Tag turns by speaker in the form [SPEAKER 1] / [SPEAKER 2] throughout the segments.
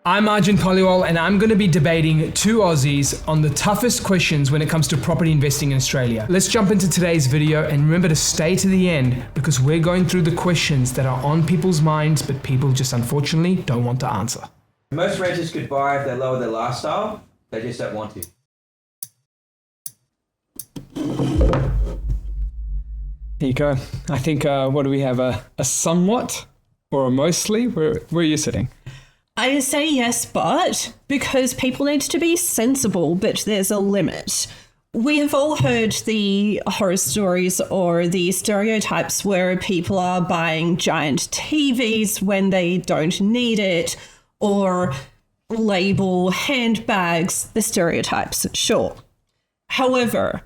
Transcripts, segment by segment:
[SPEAKER 1] I'm Arjun Paliwal, and I'm going to be debating two Aussies on the toughest questions when it comes to property investing in Australia. Let's jump into today's video, and remember to stay to the end because we're going through the questions that are on people's minds, but people just unfortunately don't want to answer.
[SPEAKER 2] Most renters could buy if they lower their lifestyle, they just don't want to.
[SPEAKER 1] Here you go. I think, what do we have? A somewhat or a mostly? Where are you sitting?
[SPEAKER 3] I say yes, but because people need to be sensible, but there's a limit. We have all heard the horror stories or the stereotypes where people are buying giant TVs when they don't need it, or label handbags, the stereotypes, sure. However,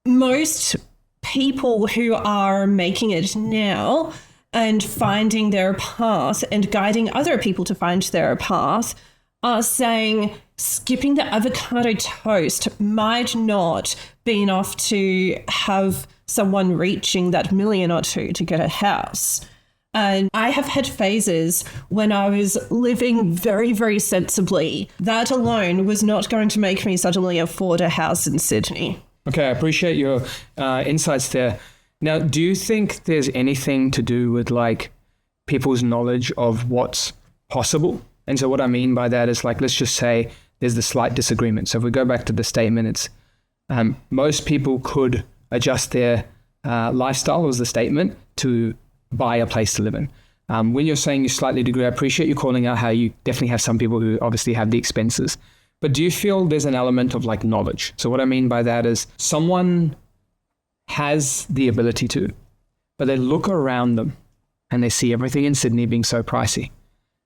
[SPEAKER 3] most people who are making it now and finding their path and guiding other people to find their path are saying skipping the avocado toast might not be enough to have someone reaching that million or two to get a house. And I have had phases when I was living very, very sensibly. That alone was not going to make me suddenly afford a house in Sydney.
[SPEAKER 1] Okay, I appreciate your insights there. Now, do you think there's anything to do with like people's knowledge of what's possible? And so what I mean by that is like, let's just say there's the slight disagreement. So if we go back to the statement, it's most people could adjust their lifestyle, was the statement, to buy a place to live in. When you're saying you slightly disagree, I appreciate you calling out how you definitely have some people who obviously have the expenses. But do you feel there's an element of like knowledge? So what I mean by that is someone has the ability to, but they look around them and they see everything in Sydney being so pricey.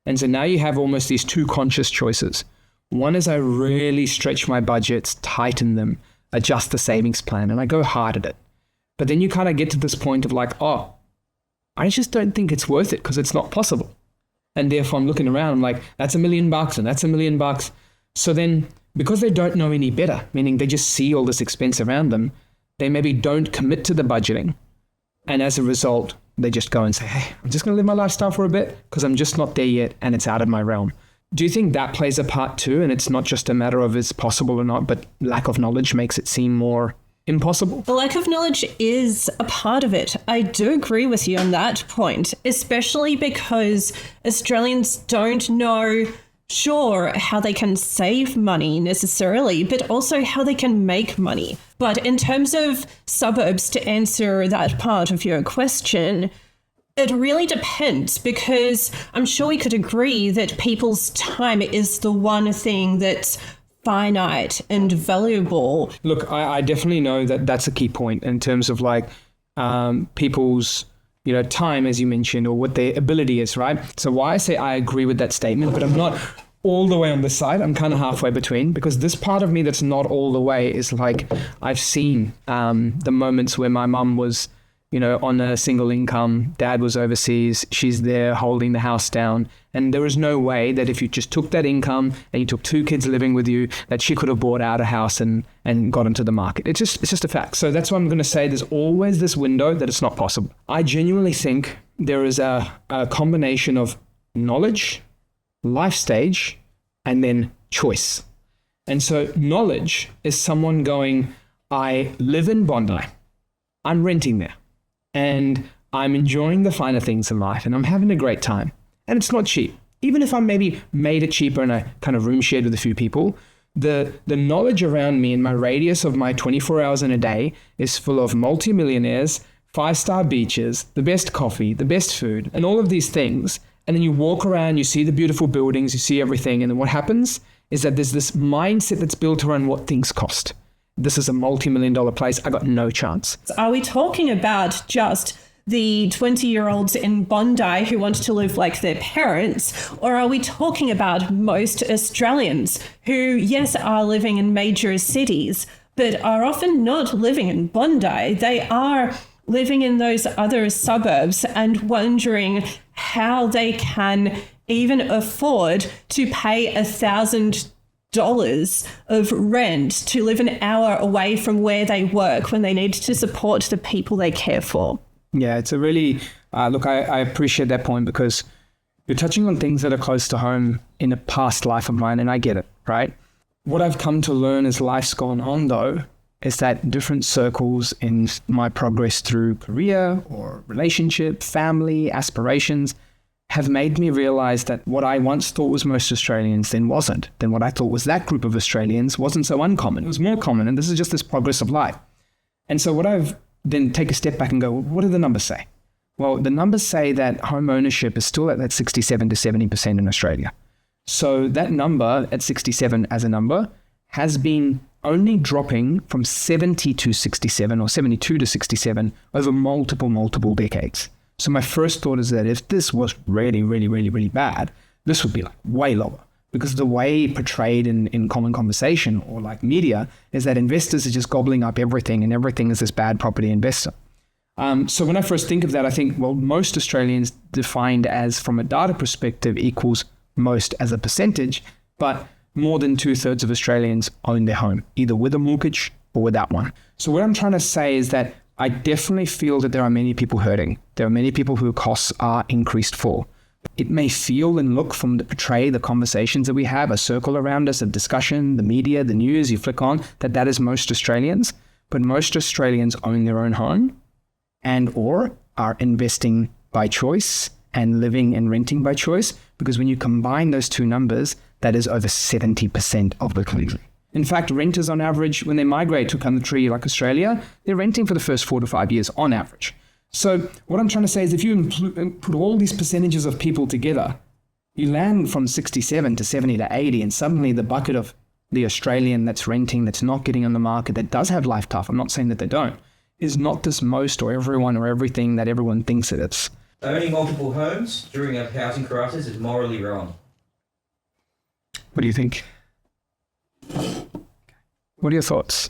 [SPEAKER 1] And so now you have almost these two conscious choices. One is I really stretch my budgets, tighten them, adjust the savings plan, and I go hard at it. But then you kind of get to this point of like, oh, I just don't think it's worth it because it's not possible. And therefore I'm looking around, I'm like, that's $1 million and that's $1 million. So then because they don't know any better, meaning they just see all this expense around them, they maybe don't commit to the budgeting. And as a result, they just go and say, hey, I'm just going to live my lifestyle for a bit because I'm just not there yet and it's out of my realm. Do you think that plays a part too? And it's not just a matter of it's possible or not, but lack of knowledge makes it seem more impossible?
[SPEAKER 3] The lack of knowledge is a part of it. I do agree with you on that point, especially because Australians don't know how they can save money necessarily, but also how they can make money. But in terms of suburbs, to answer that part of your question, it really depends because I'm sure we could agree that people's time is the one thing that's finite and valuable.
[SPEAKER 1] Look, I definitely know that that's a key point in terms of like people's time, as you mentioned, or what their ability is, right? So why I say I agree with that statement, but I'm not all the way on this side. I'm kind of halfway between, because this part of me that's not all the way is like, I've seen the moments where my mum was, on a single income, dad was overseas, she's there holding the house down. And there is no way that if you just took that income and you took 2 kids living with you, that she could have bought out a house and got into the market. It's just a fact. So that's why I'm going to say there's always this window that it's not possible. I genuinely think there is a combination of knowledge, life stage, and then choice. And so knowledge is someone going, I live in Bondi, I'm renting there, and I'm enjoying the finer things in life, and I'm having a great time. And it's not cheap. Even if I maybe made it cheaper and I kind of room shared with a few people, the knowledge around me in my radius of my 24 hours in a day is full of multimillionaires, 5-star beaches, the best coffee, the best food, and all of these things. And then you walk around, you see the beautiful buildings, you see everything. And then what happens is that there's this mindset that's built around what things cost. This is a multi-million-dollar place. I got no chance.
[SPEAKER 3] Are we talking about just the 20-year-olds in Bondi who want to live like their parents? Or are we talking about most Australians who, yes, are living in major cities, but are often not living in Bondi? They are living in those other suburbs and wondering how they can even afford to pay $1,000 of rent to live an hour away from where they work when they need to support the people they care for.
[SPEAKER 1] Yeah, it's a really, look, I appreciate that point because You're touching on things that are close to home in a past life of mine, and I get it, right? What I've come to learn as life's gone on, though, is that different circles in my progress through career or relationship, family, aspirations, have made me realize that what I once thought was most Australians then wasn't. Then what I thought was that group of Australians wasn't so uncommon. It was more common, and this is just this progress of life. And so what I've then take a step back and go, well, what do the numbers say? Well, the numbers say that home ownership is still at that 67 to 70% in Australia. So that number at 67 as a number has been only dropping from 70 to 67 or 72 to 67 over multiple decades. So my first thought is that if this was really bad, this would be like way lower, because the way portrayed in common conversation or like media is that investors are just gobbling up everything and everything is this bad property investor. So when I first think of that, I think, well, most Australians defined as from a data perspective equals most as a percentage, but more than 2/3 of Australians own their home, either with a mortgage or without one. So what I'm trying to say is that I definitely feel that there are many people hurting. There are many people who costs are increased for. It may feel and look from the portray, the conversations that we have, a circle around us of discussion, the media, the news, you flick on, that is most Australians. But most Australians own their own home and or are investing by choice and living and renting by choice. Because when you combine those two numbers, that is over 70% of the country. In fact, renters on average, when they migrate to a country like Australia, they're renting for the first 4 to 5 years on average. So what I'm trying to say is if you put all these percentages of people together, you land from 67 to 70 to 80, and suddenly the bucket of the Australian that's renting, that's not getting on the market, that does have life tough, I'm not saying that they don't, is not this most or everyone or everything that everyone thinks it is.
[SPEAKER 2] Owning multiple homes during a housing crisis is morally wrong.
[SPEAKER 1] What do you think? What are your thoughts?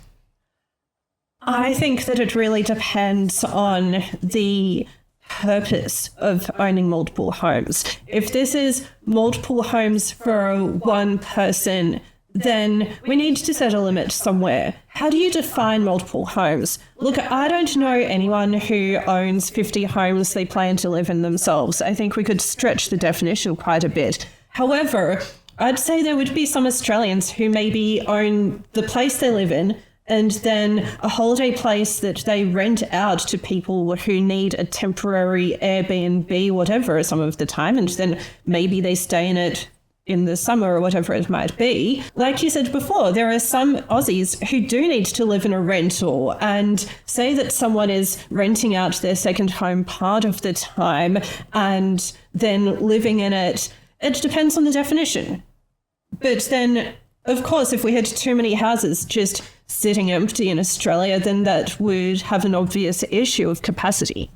[SPEAKER 3] I think that it really depends on the purpose of owning multiple homes. If this is multiple homes for one person, then we need to set a limit somewhere. How do you define multiple homes? Look, I don't know anyone who owns 50 homes they plan to live in themselves. I think we could stretch the definition quite a bit. However, I'd say there would be some Australians who maybe own the place they live in and then a holiday place that they rent out to people who need a temporary Airbnb, whatever, some of the time, and then maybe they stay in it in the summer or whatever it might be. Like you said before, there are some Aussies who do need to live in a rental, and say that someone is renting out their second home part of the time and then living in it. It depends on the definition. But then, of course, if we had too many houses just sitting empty in Australia, then that would have an obvious issue of capacity.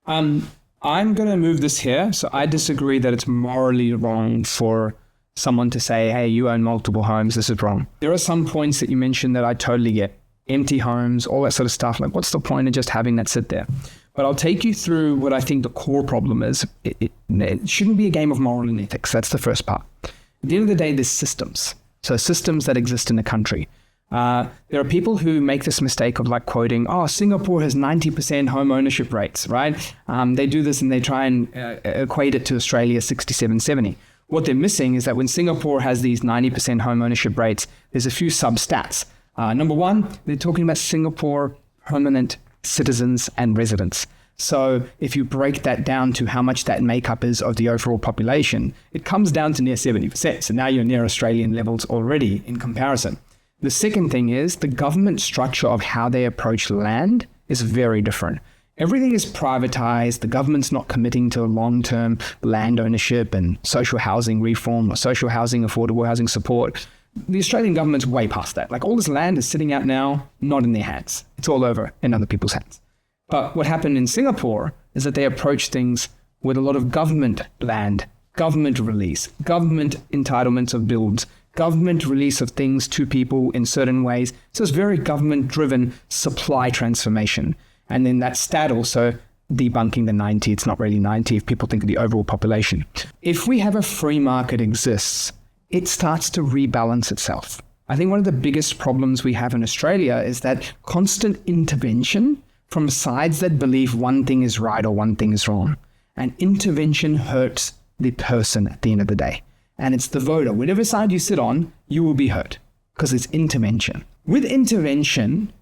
[SPEAKER 1] I'm going to move this here. So I disagree that it's morally wrong for someone to say, hey, you own multiple homes, this is wrong. There are some points that you mentioned that I totally get. Empty homes, all that sort of stuff. Like, what's the point of just having that sit there? But I'll take you through what I think the core problem is. It shouldn't be a game of moral and ethics. That's the first part. At the end of the day, there's systems. So systems that exist in the country. There are people who make this mistake of like quoting, oh, Singapore has 90% home ownership rates, right? They do this and they try and equate it to Australia's 67, 70. What they're missing is that when Singapore has these 90% home ownership rates, there's a few sub-stats. Number one, they're talking about Singapore permanent citizens and residents. So if you break that down to how much that makeup is of the overall population, it comes down to near 70%. So now you're near Australian levels already in comparison. The second thing is the government structure of how they approach land is very different. Everything is privatized. The government's not committing to long-term land ownership and social housing reform or social housing, affordable housing support. The Australian government's way past that. Like all this land is sitting out now, not in their hands. It's all over in other people's hands. But what happened in Singapore is that they approached things with a lot of government land, government release, government entitlements of builds, government release of things to people in certain ways. So it's very government-driven supply transformation. And then that stat also debunking the 90, it's not really 90 if people think of the overall population. If we have a free market exists, it starts to rebalance itself. I think one of the biggest problems we have in Australia is that constant intervention from sides that believe one thing is right or one thing is wrong. And intervention hurts the person at the end of the day. And it's the voter. Whatever side you sit on, you will be hurt because it's intervention. With intervention,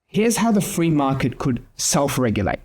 [SPEAKER 1] here's how the free market could self-regulate.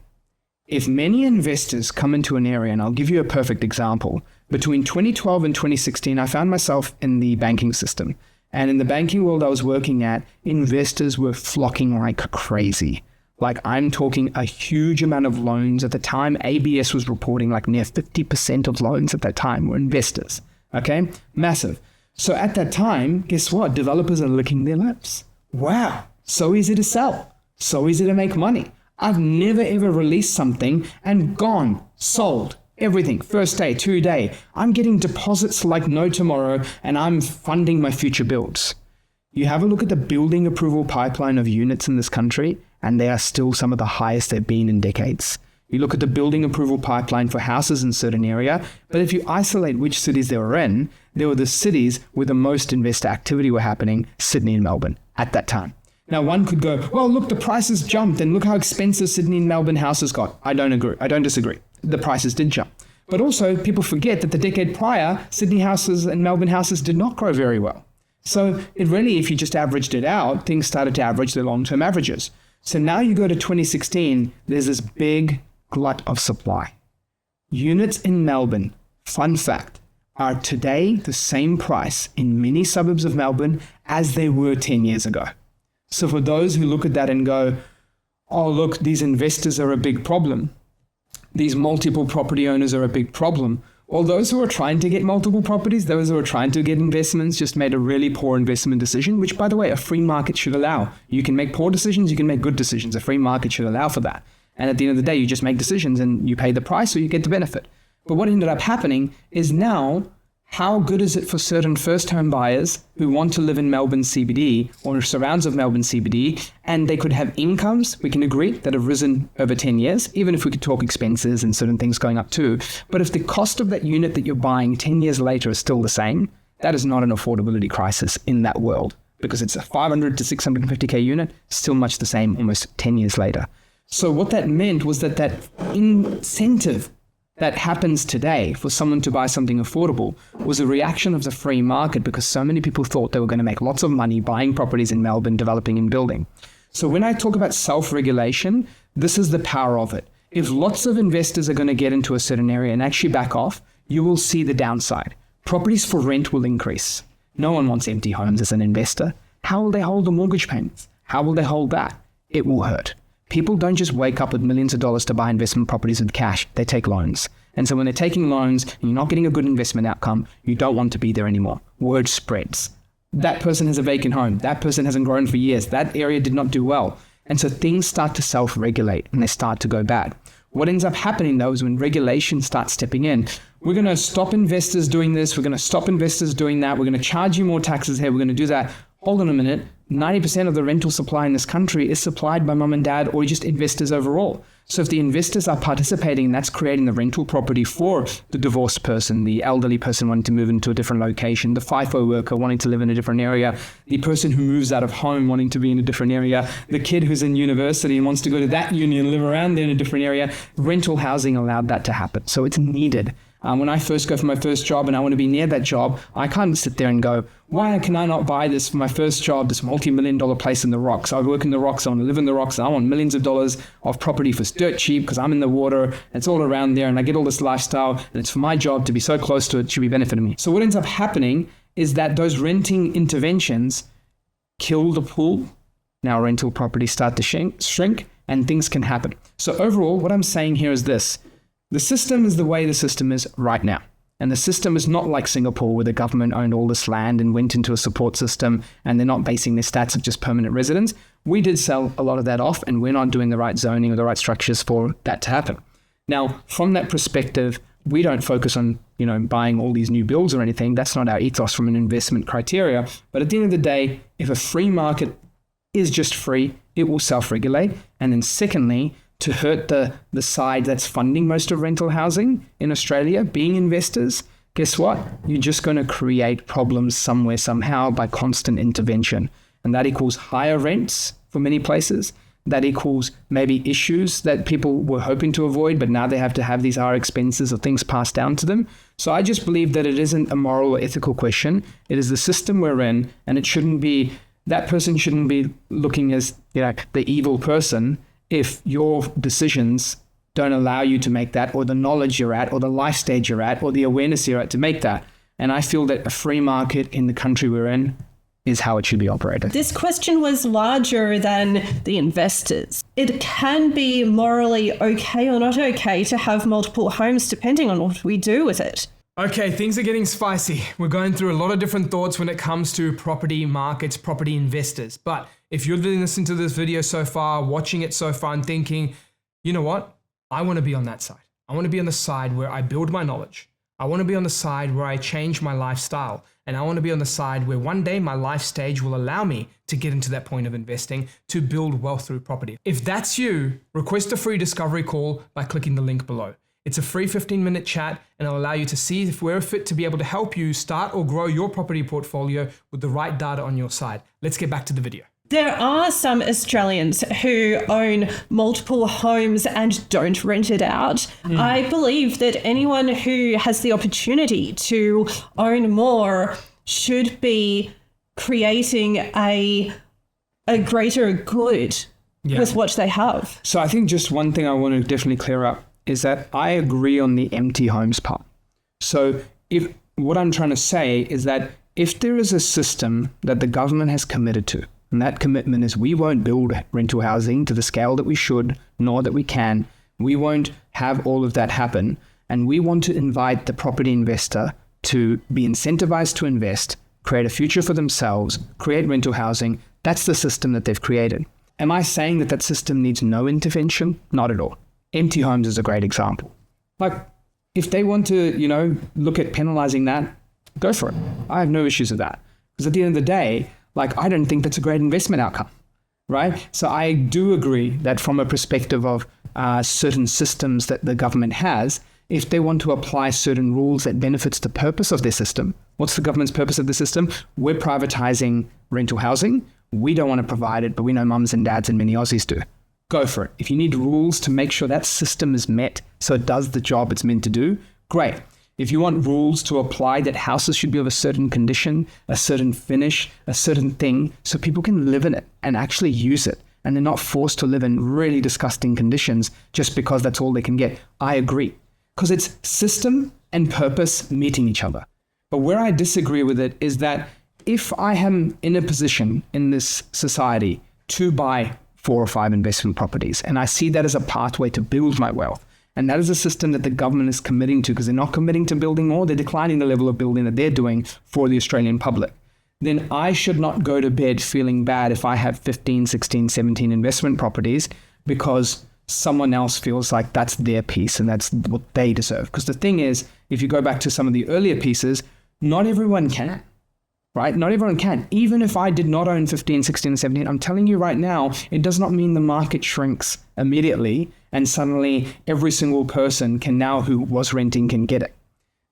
[SPEAKER 1] If many investors come into an area, and I'll give you a perfect example, between 2012 and 2016, I found myself in the banking system. And in the banking world I was working at, investors were flocking like crazy. Like I'm talking a huge amount of loans. At the time, ABS was reporting like near 50% of loans at that time were investors. Okay, massive. So at that time, guess what? Developers are licking their lips. Wow, so easy to sell, so easy to make money. I've never ever released something and gone, sold, everything, first day, 2 day. I'm getting deposits like no tomorrow and I'm funding my future builds. You have a look at the building approval pipeline of units in this country and they are still some of the highest they've been in decades. You look at the building approval pipeline for houses in a certain area, but if you isolate which cities they were in, they were the cities where the most investor activity were happening, Sydney and Melbourne, at that time. Now, one could go, well, look, the prices jumped and look how expensive Sydney and Melbourne houses got. I don't agree. I don't disagree. The prices did jump. But also, people forget that the decade prior, Sydney houses and Melbourne houses did not grow very well. So it really, if you just averaged it out, things started to average their long-term averages. So now you go to 2016, there's this big glut of supply. Units in Melbourne, fun fact, are today the same price in many suburbs of Melbourne as they were 10 years ago. So for those who look at that and go, oh, look, these investors are a big problem. These multiple property owners are a big problem. All those who are trying to get multiple properties, those who are trying to get investments just made a really poor investment decision, which, by the way, a free market should allow. You can make poor decisions, you can make good decisions. A free market should allow for that. And at the end of the day, you just make decisions and you pay the price or you get the benefit. But what ended up happening is now, how good is it for certain first-home buyers who want to live in Melbourne CBD or surrounds of Melbourne CBD, and they could have incomes, we can agree, that have risen over 10 years, even if we could talk expenses and certain things going up too. But if the cost of that unit that you're buying 10 years later is still the same, that is not an affordability crisis in that world, because it's a 500 to 650K unit, still much the same almost 10 years later. So what that meant was that that incentive that happens today for someone to buy something affordable was a reaction of the free market, because so many people thought they were going to make lots of money buying properties in Melbourne, developing and building. So when I talk about self-regulation, this is the power of it. If lots of investors are going to get into a certain area and actually back off, you will see the downside. Properties for rent will increase. No one wants empty homes as an investor. How will they hold the mortgage payments? How will they hold that? It will hurt. People don't just wake up with millions of dollars to buy investment properties with cash. They take loans. And so when they're taking loans and you're not getting a good investment outcome, you don't want to be there anymore. Word spreads. That person has a vacant home. That person hasn't grown for years. That area did not do well. And so things start to self-regulate and they start to go bad. What ends up happening though is when regulation starts stepping in, we're going to stop investors doing this. We're going to stop investors doing that. We're going to charge you more taxes here. We're going to do that. Hold on a minute. 90% of the rental supply in this country is supplied by mum and dad or just investors overall. So if the investors are participating, that's creating the rental property for the divorced person, the elderly person wanting to move into a different location, the FIFO worker wanting to live in a different area, the person who moves out of home wanting to be in a different area, the kid who's in university and wants to go to that uni and live around there in a different area. Rental housing allowed that to happen. So it's needed. When I first go for my first job and I want to be near that job, I can't sit there and go, why can I not buy this for my first job, this multi-million-dollar place in the rocks? I work in the rocks, I want to live in the rocks, and I want millions of dollars of property for dirt cheap because I'm in the water, it's all around there, and I get all this lifestyle, and it's for my job to be so close to it, it should be benefiting me. So what ends up happening is that those renting interventions kill the pool. Now rental properties start to shrink, and things can happen. So overall, what I'm saying here is this. The system is the way the system is right now. And the system is not like Singapore, where the government owned all this land and went into a support system and they're not basing their stats of just permanent residents. We did sell a lot of that off and we're not doing the right zoning or the right structures for that to happen. Now, from that perspective, we don't focus on, buying all these new builds or anything. That's not our ethos from an investment criteria. But at the end of the day, if a free market is just free, it will self-regulate. And then secondly, to hurt the side that's funding most of rental housing in Australia, being investors, guess what? You're just going to create problems somewhere, somehow by constant intervention. And that equals higher rents for many places. that equals maybe issues that people were hoping to avoid, but now they have to have these higher expenses or things passed down to them. So I just believe that it isn't a moral or ethical question. It is the system we're in, and it shouldn't be, that person shouldn't be looking as, the evil person if your decisions don't allow you to make that, or the knowledge you're at, or the life stage you're at, or the awareness you're at to make that. And I feel that a free market in the country we're in is how it should be operated.
[SPEAKER 3] This question was larger than the investors. It can be morally okay or not okay to have multiple homes depending on what we do with it.
[SPEAKER 4] Okay, things are getting spicy. We're going through a lot of different thoughts when it comes to property markets, property investors. But if you're listening to this video so far, watching it so far and thinking, you know what? I want to be on that side. I want to be on the side where I build my knowledge. I want to be on the side where I change my lifestyle. And I want to be on the side where one day my life stage will allow me to get into that point of investing to build wealth through property. If that's you, request a free discovery call by clicking the link below. It's a free 15-minute chat, and it'll allow you to see if we're fit to be able to help you start or grow your property portfolio with the right data on your side. Let's get back to the video.
[SPEAKER 3] There are some Australians who own multiple homes and don't rent it out. I believe that anyone who has the opportunity to own more should be creating a greater good with what they have.
[SPEAKER 1] So I think just one thing I want to definitely clear up is that I agree on the empty homes part. So if what I'm trying to say is that if there is a system that the government has committed to, and that commitment is we won't build rental housing to the scale that we should, nor that we can. We won't have all of that happen. And we want to invite the property investor to be incentivized to invest, create a future for themselves, create rental housing. That's the system that they've created. Am I saying that that system needs no intervention? Not at all. Empty homes is a great example. Like, if they want to, look at penalizing that, go for it. I have no issues with that. Because at the end of the day, I don't think that's a great investment outcome, right? So I do agree that from a perspective of certain systems that the government has, if they want to apply certain rules that benefits the purpose of their system, what's the government's purpose of the system? We're privatizing rental housing. We don't want to provide it, but we know mums and dads and many Aussies do. Go for it. If you need rules to make sure that system is met so it does the job it's meant to do, great. If you want rules to apply that houses should be of a certain condition, a certain finish, a certain thing, so people can live in it and actually use it, and they're not forced to live in really disgusting conditions just because that's all they can get, I agree. Because it's system and purpose meeting each other. But where I disagree with it is that if I am in a position in this society to buy 4 or 5 investment properties, and I see that as a pathway to build my wealth, and that is a system that the government is committing to, because they're not committing to building more, they're declining the level of building that they're doing for the Australian public, then I should not go to bed feeling bad if I have 15, 16, 17 investment properties because someone else feels like that's their piece and that's what they deserve. Because the thing is, if you go back to some of the earlier pieces, not everyone can. Right? Not everyone can. Even if I did not own 15, 16, and 17, I'm telling you right now, it does not mean the market shrinks immediately and suddenly every single person can now who was renting can get it.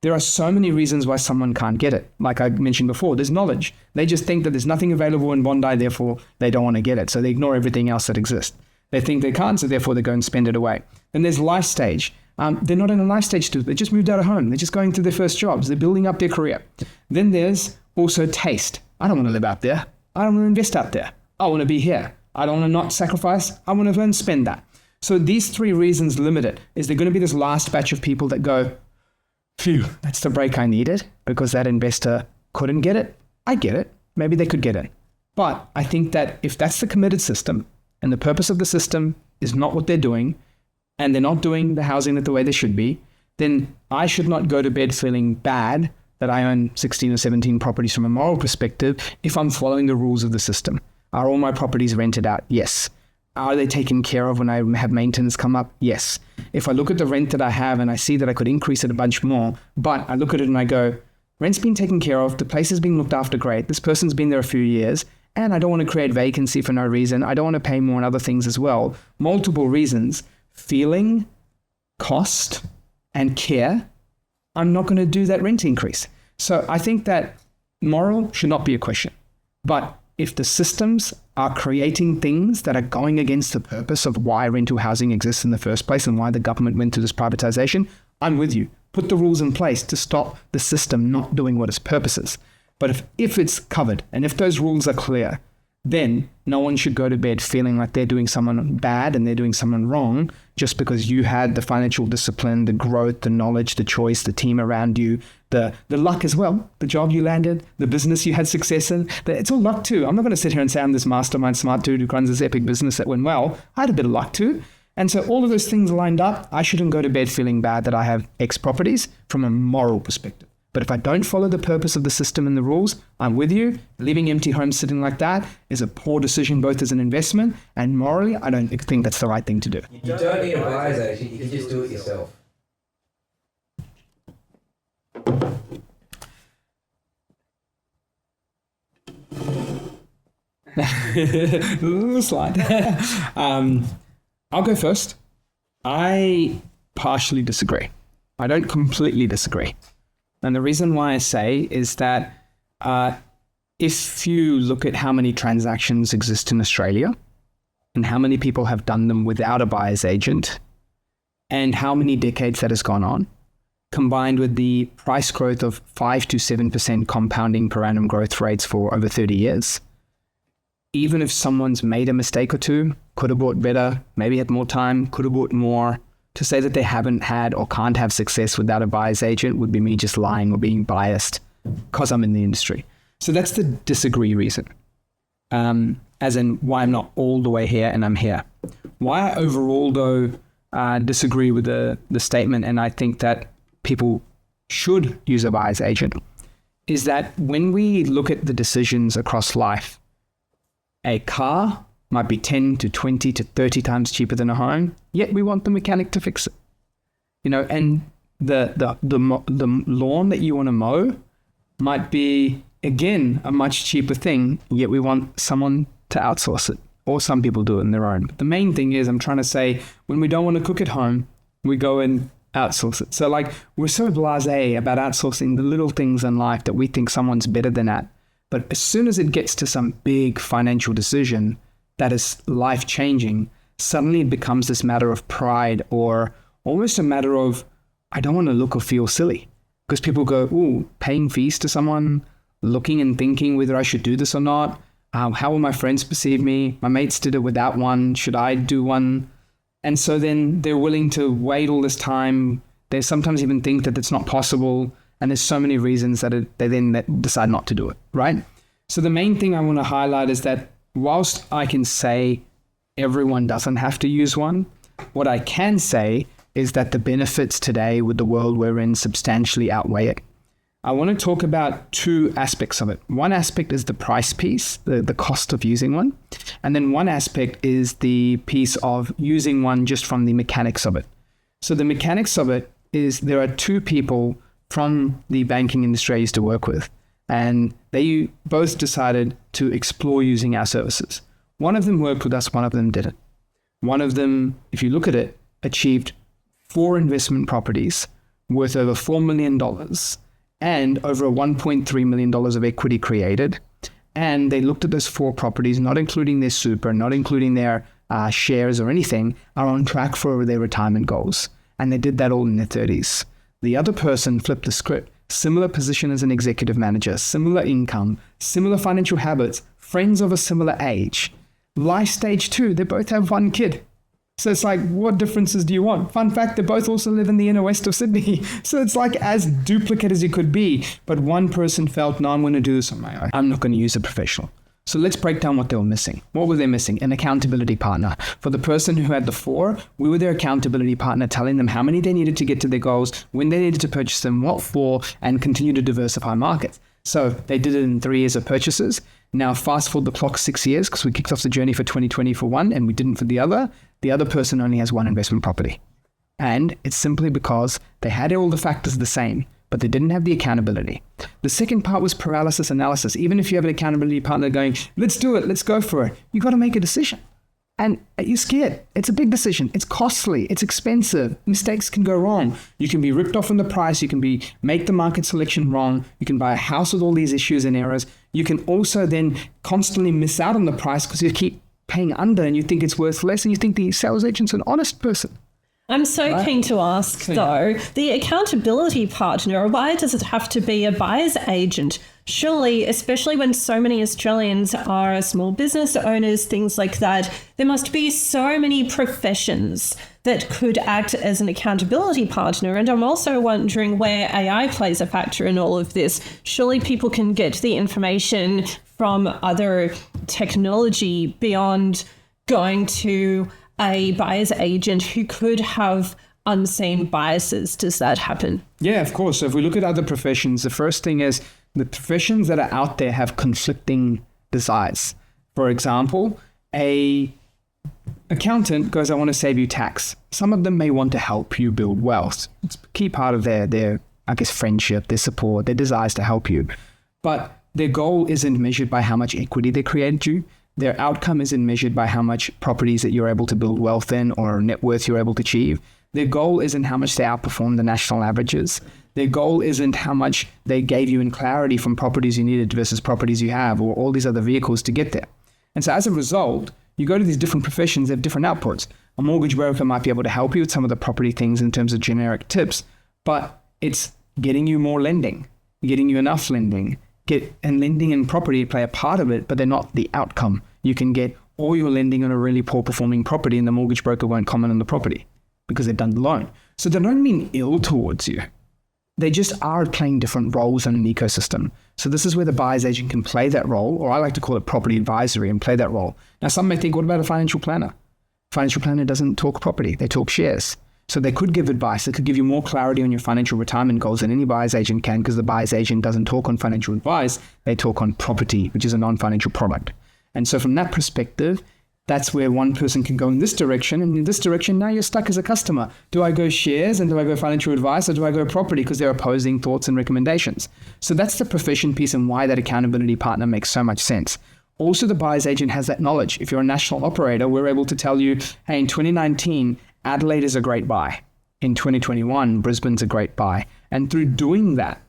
[SPEAKER 1] There are so many reasons why someone can't get it. Like I mentioned before, there's knowledge. They just think that there's nothing available in Bondi, therefore they don't want to get it. So they ignore everything else that exists. They think they can't, so therefore they go and spend it away. Then there's life stage. They're not in a life stage too. They just moved out of home. They're just going through their first jobs. They're building up their career. Then there's also taste. I don't want to live out there. I don't want to invest out there. I want to be here. I don't want to not sacrifice. I want to go and spend that. So these 3 reasons limit it. Is there going to be this last batch of people that go, phew, that's the break I needed because that investor couldn't get it? I get it. Maybe they could get it. But I think that if that's the committed system and the purpose of the system is not what they're doing and they're not doing the housing the way they should be, then I should not go to bed feeling bad that I own 16 or 17 properties from a moral perspective if I'm following the rules of the system. Are all my properties rented out? Yes. Are they taken care of when I have maintenance come up? Yes. If I look at the rent that I have and I see that I could increase it a bunch more, but I look at it and I go, rent's been taken care of, the place has been looked after great, this person's been there a few years, and I don't want to create vacancy for no reason, I don't want to pay more on other things as well. Multiple reasons. Feeling, cost, and care, I'm not going to do that rent increase. So I think that moral should not be a question. But if the systems are creating things that are going against the purpose of why rental housing exists in the first place and why the government went through this privatization, I'm with you. Put the rules in place to stop the system not doing what its purpose is. But if it's covered and if those rules are clear, then no one should go to bed feeling like they're doing someone bad and they're doing someone wrong just because you had the financial discipline, the growth, the knowledge, the choice, the team around you, the luck as well, the job you landed, the business you had success in. It's all luck too. I'm not going to sit here and say I'm this mastermind smart dude who runs this epic business that went well. I had a bit of luck too. And so all of those things lined up, I shouldn't go to bed feeling bad that I have X properties from a moral perspective. But if I don't follow the purpose of the system and the rules, I'm with you. Leaving empty homes sitting like that is a poor decision, both as an investment and morally. I don't think that's the right thing to do.
[SPEAKER 2] You don't need a buyer's agent. You can just do it yourself.
[SPEAKER 1] Little slide. I'll go first. I partially disagree. I don't completely disagree. And the reason why I say is that if you look at how many transactions exist in Australia and how many people have done them without a buyer's agent and how many decades that has gone on, combined with the price growth of 5 to 7% compounding per annum growth rates for over 30 years, even if someone's made a mistake or two, could have bought better, maybe had more time, could have bought more, to say that they haven't had or can't have success without a buyer's agent would be me just lying or being biased because I'm in the industry. So that's the disagree reason, as in why I'm not all the way here and I'm here. Why I overall, though, disagree with the statement, and I think that people should use a buyer's agent, is that when we look at the decisions across life, a car might be 10 to 20 to 30 times cheaper than a home, yet we want the mechanic to fix it. You know, and the lawn that you want to mow might be, again, a much cheaper thing, yet we want someone to outsource it. Or some people do it on their own. But the main thing is, I'm trying to say, when we don't want to cook at home, we go and outsource it. So like, we're so blasé about outsourcing the little things in life that we think someone's better than at. But as soon as it gets to some big financial decision that is life-changing, suddenly it becomes this matter of pride or almost a matter of, I don't want to look or feel silly. Because people go, ooh, paying fees to someone, looking and thinking whether I should do this or not. How will my friends perceive me? My mates did it without one. Should I do one? And so then they're willing to wait all this time. They sometimes even think that it's not possible. And there's so many reasons that they then decide not to do it, right? So the main thing I want to highlight is that whilst I can say everyone doesn't have to use one, what I can say is that the benefits today with the world we're in substantially outweigh it. I want to talk about two aspects of it. One aspect is the price piece, the cost of using one. And then one aspect is the piece of using one just from the mechanics of it. So the mechanics of it is there are two people from the banking industry I used to work with, and they both decided to explore using our services. One of them worked with us, one of them didn't. One of them, if you look at it, achieved 4 investment properties worth over $4 million and over $1.3 million of equity created. And they looked at those 4 properties, not including their super, not including their shares or anything, are on track for their retirement goals. And they did that all in their 30s. The other person flipped the script. Similar position as an executive manager, similar income, similar financial habits, friends of a similar age. Life stage 2, they both have 1 kid. So it's like, what differences do you want? Fun fact, they both also live in the inner west of Sydney. So it's like as duplicate as it could be. But one person felt, no, I'm going to do this on my own. I'm not going to use a professional. So let's break down what they were missing. What were they missing? An accountability partner. For the person who had the 4, we were their accountability partner, telling them how many they needed to get to their goals, when they needed to purchase them, what for, and continue to diversify markets. So they did it in 3 years of purchases. Now fast forward the clock 6 years, because we kicked off the journey for 2020 for one, and we didn't for the other. The other person only has 1 investment property. And it's simply because they had all the factors the same, but they didn't have the accountability. The second part was paralysis analysis. Even if you have an accountability partner going, let's do it, let's go for it, you got to make a decision. and you're scared. It's a big decision. It's costly. It's expensive. Mistakes can go wrong. You can be ripped off on the price. You can make the market selection wrong. You can buy a house with all these issues and errors. You can also then constantly miss out on the price because you keep paying under and you think it's worth less and you think the sales agent's an honest person.
[SPEAKER 3] I'm so keen to ask, though, the accountability partner, why does it have to be a buyer's agent? Surely, especially when so many Australians are small business owners, things like that, there must be so many professions that could act as an accountability partner. And I'm also wondering where AI plays a factor in all of this. Surely people can get the information from other technology beyond going to a buyer's agent who could have unseen biases. Does that happen?
[SPEAKER 1] Yeah, of course. So if we look at other professions, the first thing is the professions that are out there have conflicting desires. For example, a accountant goes, I want to save you tax. Some of them may want to help you build wealth. It's a key part of their I guess, friendship, their support, their desires to help you. But their goal isn't measured by how much equity they created you. Their outcome isn't measured by how much properties that you're able to build wealth in or net worth you're able to achieve. Their goal isn't how much they outperform the national averages. Their goal isn't how much they gave you in clarity from properties you needed versus properties you have or all these other vehicles to get there. And so as a result, you go to these different professions, they have different outputs. A mortgage broker might be able to help you with some of the property things in terms of generic tips, but it's getting you more lending, getting you enough lending, and lending and property play a part of it, but they're not the outcome. You can get all your lending on a really poor performing property and the mortgage broker won't comment on the property because they've done the loan. So they don't mean ill towards you. They just are playing different roles in an ecosystem. So this is where the buyer's agent can play that role, or I like to call it property advisory, and play that role. Now some may think, what about a financial planner? Financial planner doesn't talk property, they talk shares. So they could give advice, they could give you more clarity on your financial retirement goals than any buyer's agent can, because the buyer's agent doesn't talk on financial advice, they talk on property, which is a non-financial product. And so from that perspective, that's where one person can go in this direction, and in this direction, now you're stuck as a customer. Do I go shares and do I go financial advice, or do I go property, because they're opposing thoughts and recommendations? So that's the profession piece and why that accountability partner makes so much sense. Also, the buyer's agent has that knowledge. If you're a national operator, we're able to tell you, hey, in 2019, Adelaide is a great buy. In 2021, Brisbane's a great buy. And through doing that,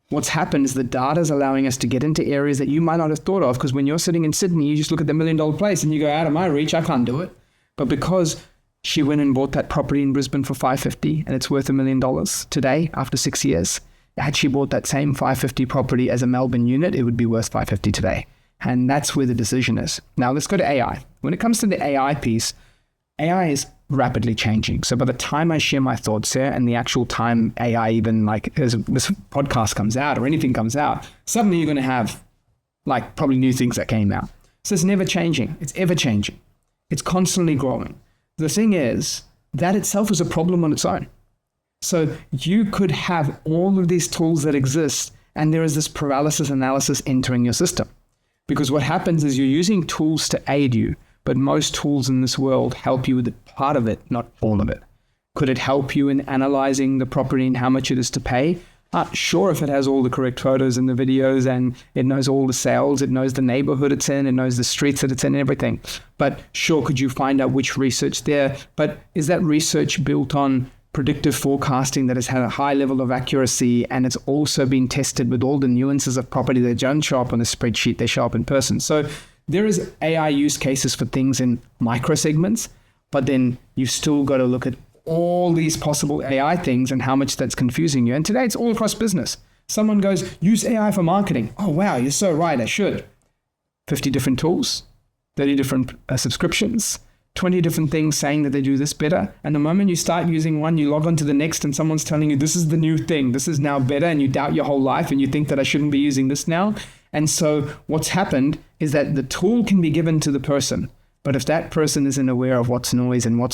[SPEAKER 1] what's happened is the data is allowing us to get into areas that you might not have thought of, because when you're sitting in Sydney, you just look at the $1 million place and you go, out of my reach, I can't do it. But because she went and bought that property in Brisbane for $550 and it's worth $1 million today after 6 years, had she bought that same $550 property as a Melbourne unit, it would be worth $550 today. And that's where the decision is. Now let's go to AI. When it comes to the AI piece, AI is rapidly changing. So by the time I share my thoughts here and the actual time AI even like as this podcast comes out or anything comes out, suddenly you're going to have like probably new things that came out. So it's never changing. It's ever changing. It's constantly growing. The thing is, that itself is a problem on its own. So you could have all of these tools that exist and there is this paralysis analysis entering your system. Because what happens is you're using tools to aid you, but most tools in this world help you with part of it, not all of it. Could it help you in analyzing the property and how much it is to pay? Sure, if it has all the correct photos and the videos and it knows all the sales, it knows the neighborhood it's in, it knows the streets that it's in and everything. But sure, could you find out which research there? But is that research built on predictive forecasting that has had a high level of accuracy and it's also been tested with all the nuances of property that don't show up on the spreadsheet, they show up in person? So there is AI use cases for things in micro segments, but then you've still got to look at all these possible AI things and how much that's confusing you. And today it's all across business. Someone goes, use AI for marketing. Oh, wow, you're so right, I should. 50 different tools, 30 different subscriptions, 20 different things saying that they do this better. And the moment you start using one, you log on to the next and someone's telling you this is the new thing, this is now better, and you doubt your whole life and you think that I shouldn't be using this now. And so what's happened is that the tool can be given to the person, but if that person isn't aware of what's noise and what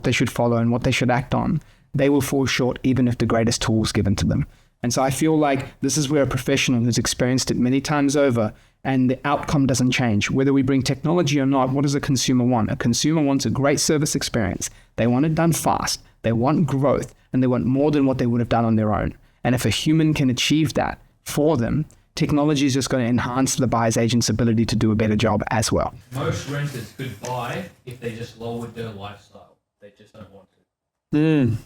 [SPEAKER 1] they should follow and what they should act on, they will fall short even if the greatest tool is given to them. And so I feel like this is where a professional who's experienced it many times over and the outcome doesn't change. Whether we bring technology or not, what does a consumer want? A consumer wants a great service experience. They want it done fast. They want growth, and they want more than what they would have done on their own. And if a human can achieve that for them, technology is just going to enhance the buyer's agent's ability to do a better job as well.
[SPEAKER 5] Most renters could buy if they just lowered their lifestyle. They just don't want to.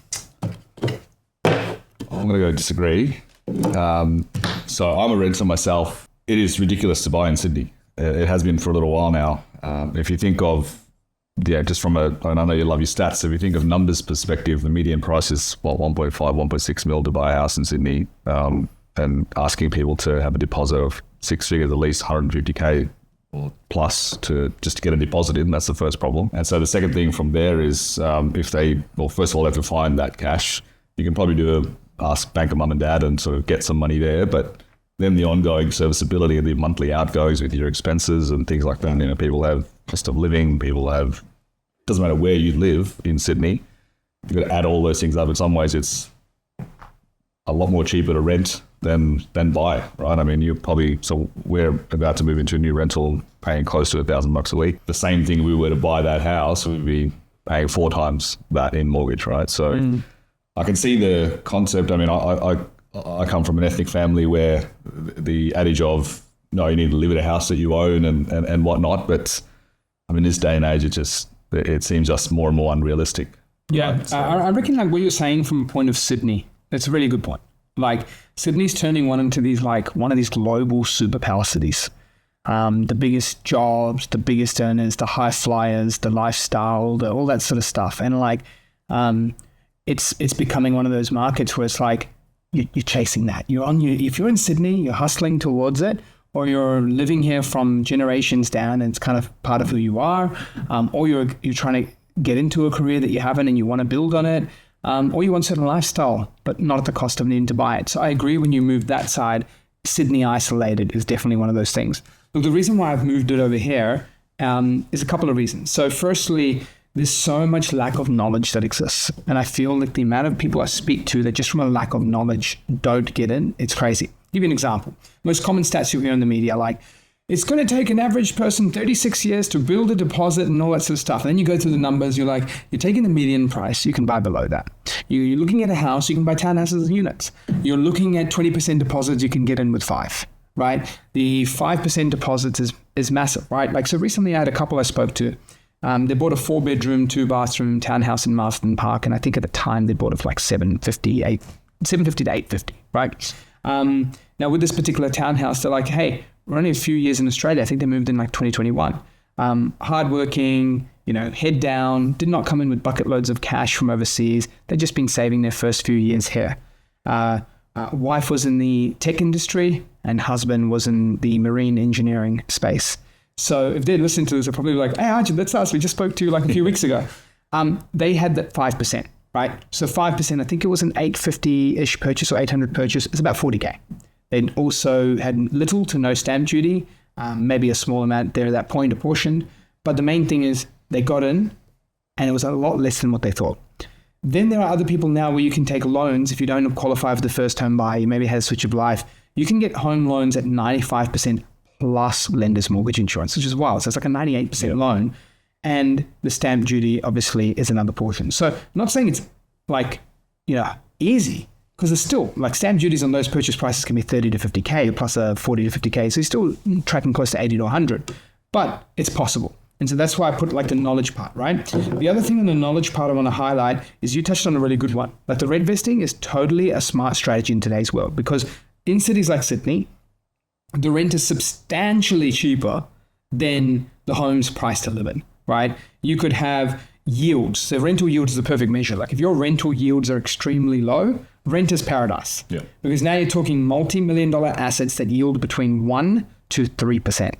[SPEAKER 6] I'm going to go disagree. So I'm a renter myself. It is ridiculous to buy in Sydney. It has been for a little while now. If you think of, just from and I know you love your stats, so if you think of numbers perspective, the median price is, 1.5, 1.6 mil to buy a house in Sydney, and asking people to have a deposit of six figures, at least 150K or plus to get a deposit in. That's the first problem. And so the second thing from there is first of all, they have to find that cash. You can probably ask bank of mum and dad and sort of get some money there, but then the ongoing serviceability of the monthly outgoings with your expenses and things like that. People have cost of living, doesn't matter where you live in Sydney, you've got to add all those things up. In some ways, it's a lot more cheaper to rent than buy, right? I mean, we're about to move into a new rental paying close to $1,000 a week. The same thing, we were to buy that house, we'd be paying 4 times that in mortgage, right? So I can see the concept. I mean, I come from an ethnic family where the adage of, no, you need to live in a house that you own and whatnot. But I mean, this day and age, it seems just more and more unrealistic.
[SPEAKER 1] Yeah,
[SPEAKER 6] right? So,
[SPEAKER 1] I reckon like what you're saying from a point of Sydney, that's a really good point. Like Sydney's turning one of these global superpower cities. The biggest jobs, the biggest earners, the high flyers, the lifestyle, all that sort of stuff. And like, it's becoming one of those markets where it's like, you're chasing that. If you're in Sydney, you're hustling towards it, or you're living here from generations down and it's kind of part of who you are, or you're trying to get into a career that you haven't and you want to build on it, or you want a certain lifestyle, but not at the cost of needing to buy it. So I agree, when you move that side, Sydney isolated is definitely one of those things. Look, the reason why I've moved it over here is a couple of reasons. So firstly, there's so much lack of knowledge that exists. And I feel like the amount of people I speak to that just from a lack of knowledge don't get in, it's crazy. I'll give you an example. Most common stats you hear in the media, like, it's going to take an average person 36 years to build a deposit and all that sort of stuff. And then you go through the numbers, you're like, you're taking the median price, you can buy below that. You're looking at a house, you can buy townhouses and units. You're looking at 20% deposits, you can get in with 5, right? The 5% deposits is massive, right? Like, so recently I had a couple I spoke to. They bought a 4-bedroom, 2-bathroom townhouse in Marsden Park, and I think at the time they bought it for like $750 to $850, right? Now with this particular townhouse, they're like, hey, we're only a few years in Australia. I think they moved in like 2021. Hardworking, head down, did not come in with bucket loads of cash from overseas. They'd just been saving their first few years here. Wife was in the tech industry and husband was in the marine engineering space. So if they're listening to this, they're probably like, hey, Arjun, that's us. We just spoke to you like a few weeks ago. They had that 5%, right? So 5%, I think it was an 850-ish purchase or 800 purchase. It's about 40K. They also had little to no stamp duty, maybe a small amount there at that point, apportioned. But the main thing is they got in and it was a lot less than what they thought. Then there are other people now where you can take loans. If you don't qualify for the first home buyer, you maybe had a switch of life. You can get home loans at 95% plus lender's mortgage insurance, which is wild. So it's like a 98% loan. And the stamp duty obviously is another portion. So I'm not saying it's like, easy, because it's still like stamp duties on those purchase prices can be 30 to 50K plus a 40 to 50K. So you're still tracking close to 80 to 100, but it's possible. And so that's why I put like the knowledge part, right? The other thing on the knowledge part I want to highlight is you touched on a really good one. Like the rent vesting is totally a smart strategy in today's world, because in cities like Sydney, the rent is substantially cheaper than the home's price to live in, right? You could have yields. So rental yields is the perfect measure. Like if your rental yields are extremely low, rent is paradise. Yeah. Because now you're talking multi-million-dollar assets that yield between 1% to 3%.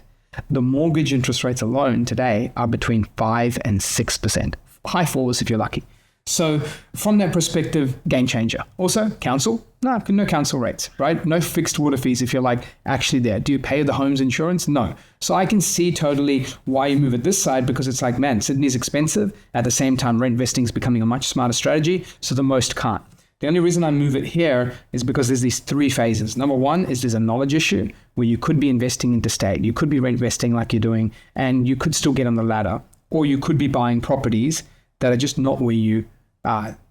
[SPEAKER 1] The mortgage interest rates alone today are between 5% and 6%. High 4s if you're lucky. So from that perspective, game changer. Also, council, no council rates, right? No fixed water fees if you're like actually there. Do you pay the home's insurance? No. So I can see totally why you move at this side, because it's like, man, Sydney's expensive. At the same time, rent vesting is becoming a much smarter strategy. So the most can't. The only reason I move it here is because there's these 3 phases. Number 1 is there's a knowledge issue where you could be investing interstate. You could be rent vesting like you're doing, and you could still get on the ladder, or you could be buying properties that are just not where you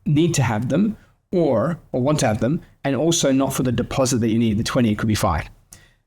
[SPEAKER 1] need to have them or want to have them, and also not for the deposit that you need. The 20, it could be 5.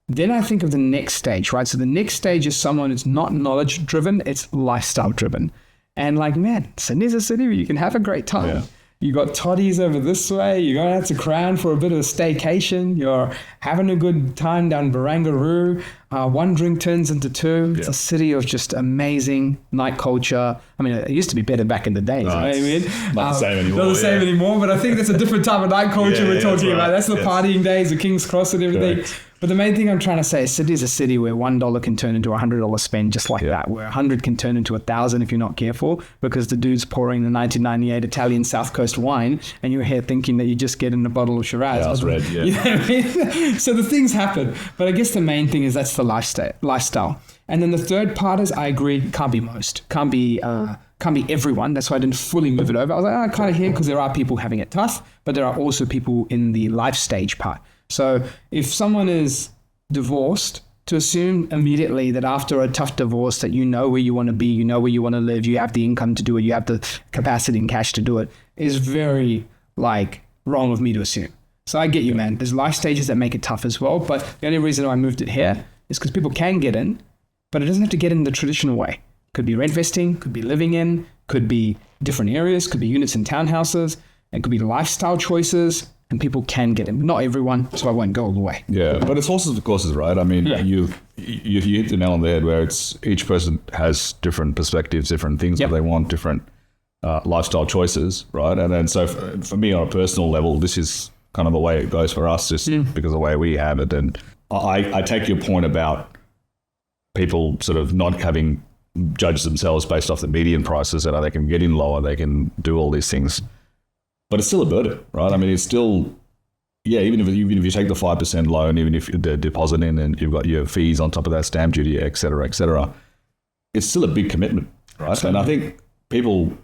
[SPEAKER 1] Then I think of the next stage, right? So the next stage is someone who's not knowledge driven, it's lifestyle driven. And like, man, Sydney's a city where you can have a great time.
[SPEAKER 6] Yeah.
[SPEAKER 1] You got toddies over this way. You're going out to Crown for a bit of a staycation. You're having a good time down Barangaroo. One drink turns into two. It's a city of just amazing night culture. I mean, it used to be better back in the days.
[SPEAKER 6] Right.
[SPEAKER 1] You know what I mean?
[SPEAKER 6] Not the same anymore.
[SPEAKER 1] Not the same anymore, but I think that's a different type of night culture we're talking
[SPEAKER 6] that's right.
[SPEAKER 1] about. That's the
[SPEAKER 6] Yes.
[SPEAKER 1] partying days, the King's Cross and everything.
[SPEAKER 6] Correct.
[SPEAKER 1] But the main thing I'm trying to say is Sydney is a city where $1 can turn into $100 spend just like that, where 100 can turn into 1,000 if you're not careful, because the dude's pouring the 1998 Italian South Coast wine and you're here thinking that you just get in a bottle of Shiraz.
[SPEAKER 6] Yeah, it's red, yeah.
[SPEAKER 1] You know what I mean? So the things happen. But I guess the main thing is that's the lifestyle. And then the third part is, I agree, can't be most. Can't be everyone. That's why I didn't fully move it over. I was like, I kind of hear, because there are people having it tough, but there are also people in the life stage part. So if someone is divorced, to assume immediately that after a tough divorce that you know where you want to be, you know where you want to live, you have the income to do it, you have the capacity and cash to do it, is very wrong of me to assume. So I get you, man. There's life stages that make it tough as well. But the only reason I moved it here is because people can get in, but it doesn't have to get in the traditional way. Could be rent vesting, could be living in, could be different areas, could be units in townhouses, it could be lifestyle choices, and people can get in. But not everyone, so I won't go all the way.
[SPEAKER 6] Yeah, but it's horses for courses, right? I mean, you hit the nail on the head where it's each person has different perspectives, different things that they want, different lifestyle choices, right? And then so for me on a personal level, this is kind of the way it goes for us, just because of the way we have it. And I take your point about people sort of not having judged themselves based off the median prices, that they can get in lower, they can do all these things. But it's still a burden, right? I mean, it's still, even if you take the 5% loan, even if the deposit in and you've got your fees on top of that, stamp duty, et cetera, it's still a big commitment, right? Absolutely. And I think people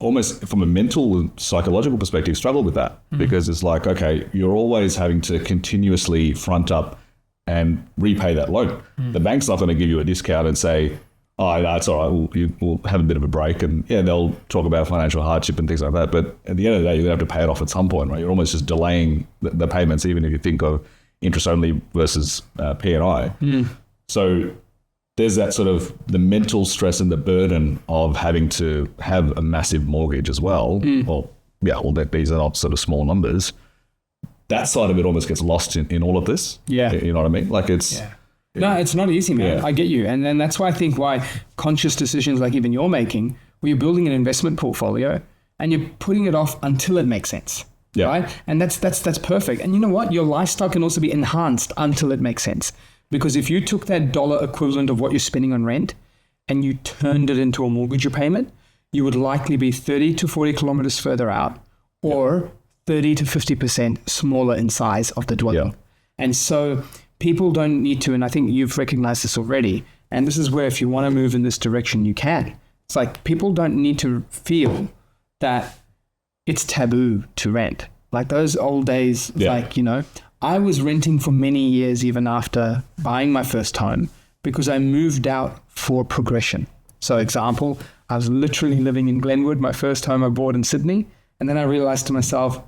[SPEAKER 6] almost from a mental and psychological perspective struggle with that because it's like, okay, you're always having to continuously front up and repay that loan. The bank's not going to give you a discount and say, oh, no, it's all right, we'll have a bit of a break. And they'll talk about financial hardship and things like that. But at the end of the day, you're going to have to pay it off at some point, right? You're almost just delaying the payments, even if you think of interest only versus P&I. So there's that sort of the mental stress and the burden of having to have a massive mortgage as well. Well, these are not sort of small numbers. That side of it almost gets lost in all of this. Yeah. You know what I mean? Like it's... Yeah.
[SPEAKER 1] No, it's not easy, man. I get you. And then that's why I think why conscious decisions like even you're making, where you're building an investment portfolio and you're putting it off until it makes sense. Yeah. Right? And that's perfect. And you know what? Your lifestyle can also be enhanced until it makes sense. Because if you took that dollar equivalent of what you're spending on rent and you turned it into a mortgage repayment, you would likely be 30 to 40 kilometers further out or 30 to 50% smaller in size of the dwelling. And so people don't need to, and I think you've recognized this already, and this is where if you want to move in this direction, you can. It's like people don't need to feel that it's taboo to rent. Like those old days, I was renting for many years even after buying my first home because I moved out for progression. So example, I was literally living in Glenwood, my first home I bought in Sydney, and then I realized to myself,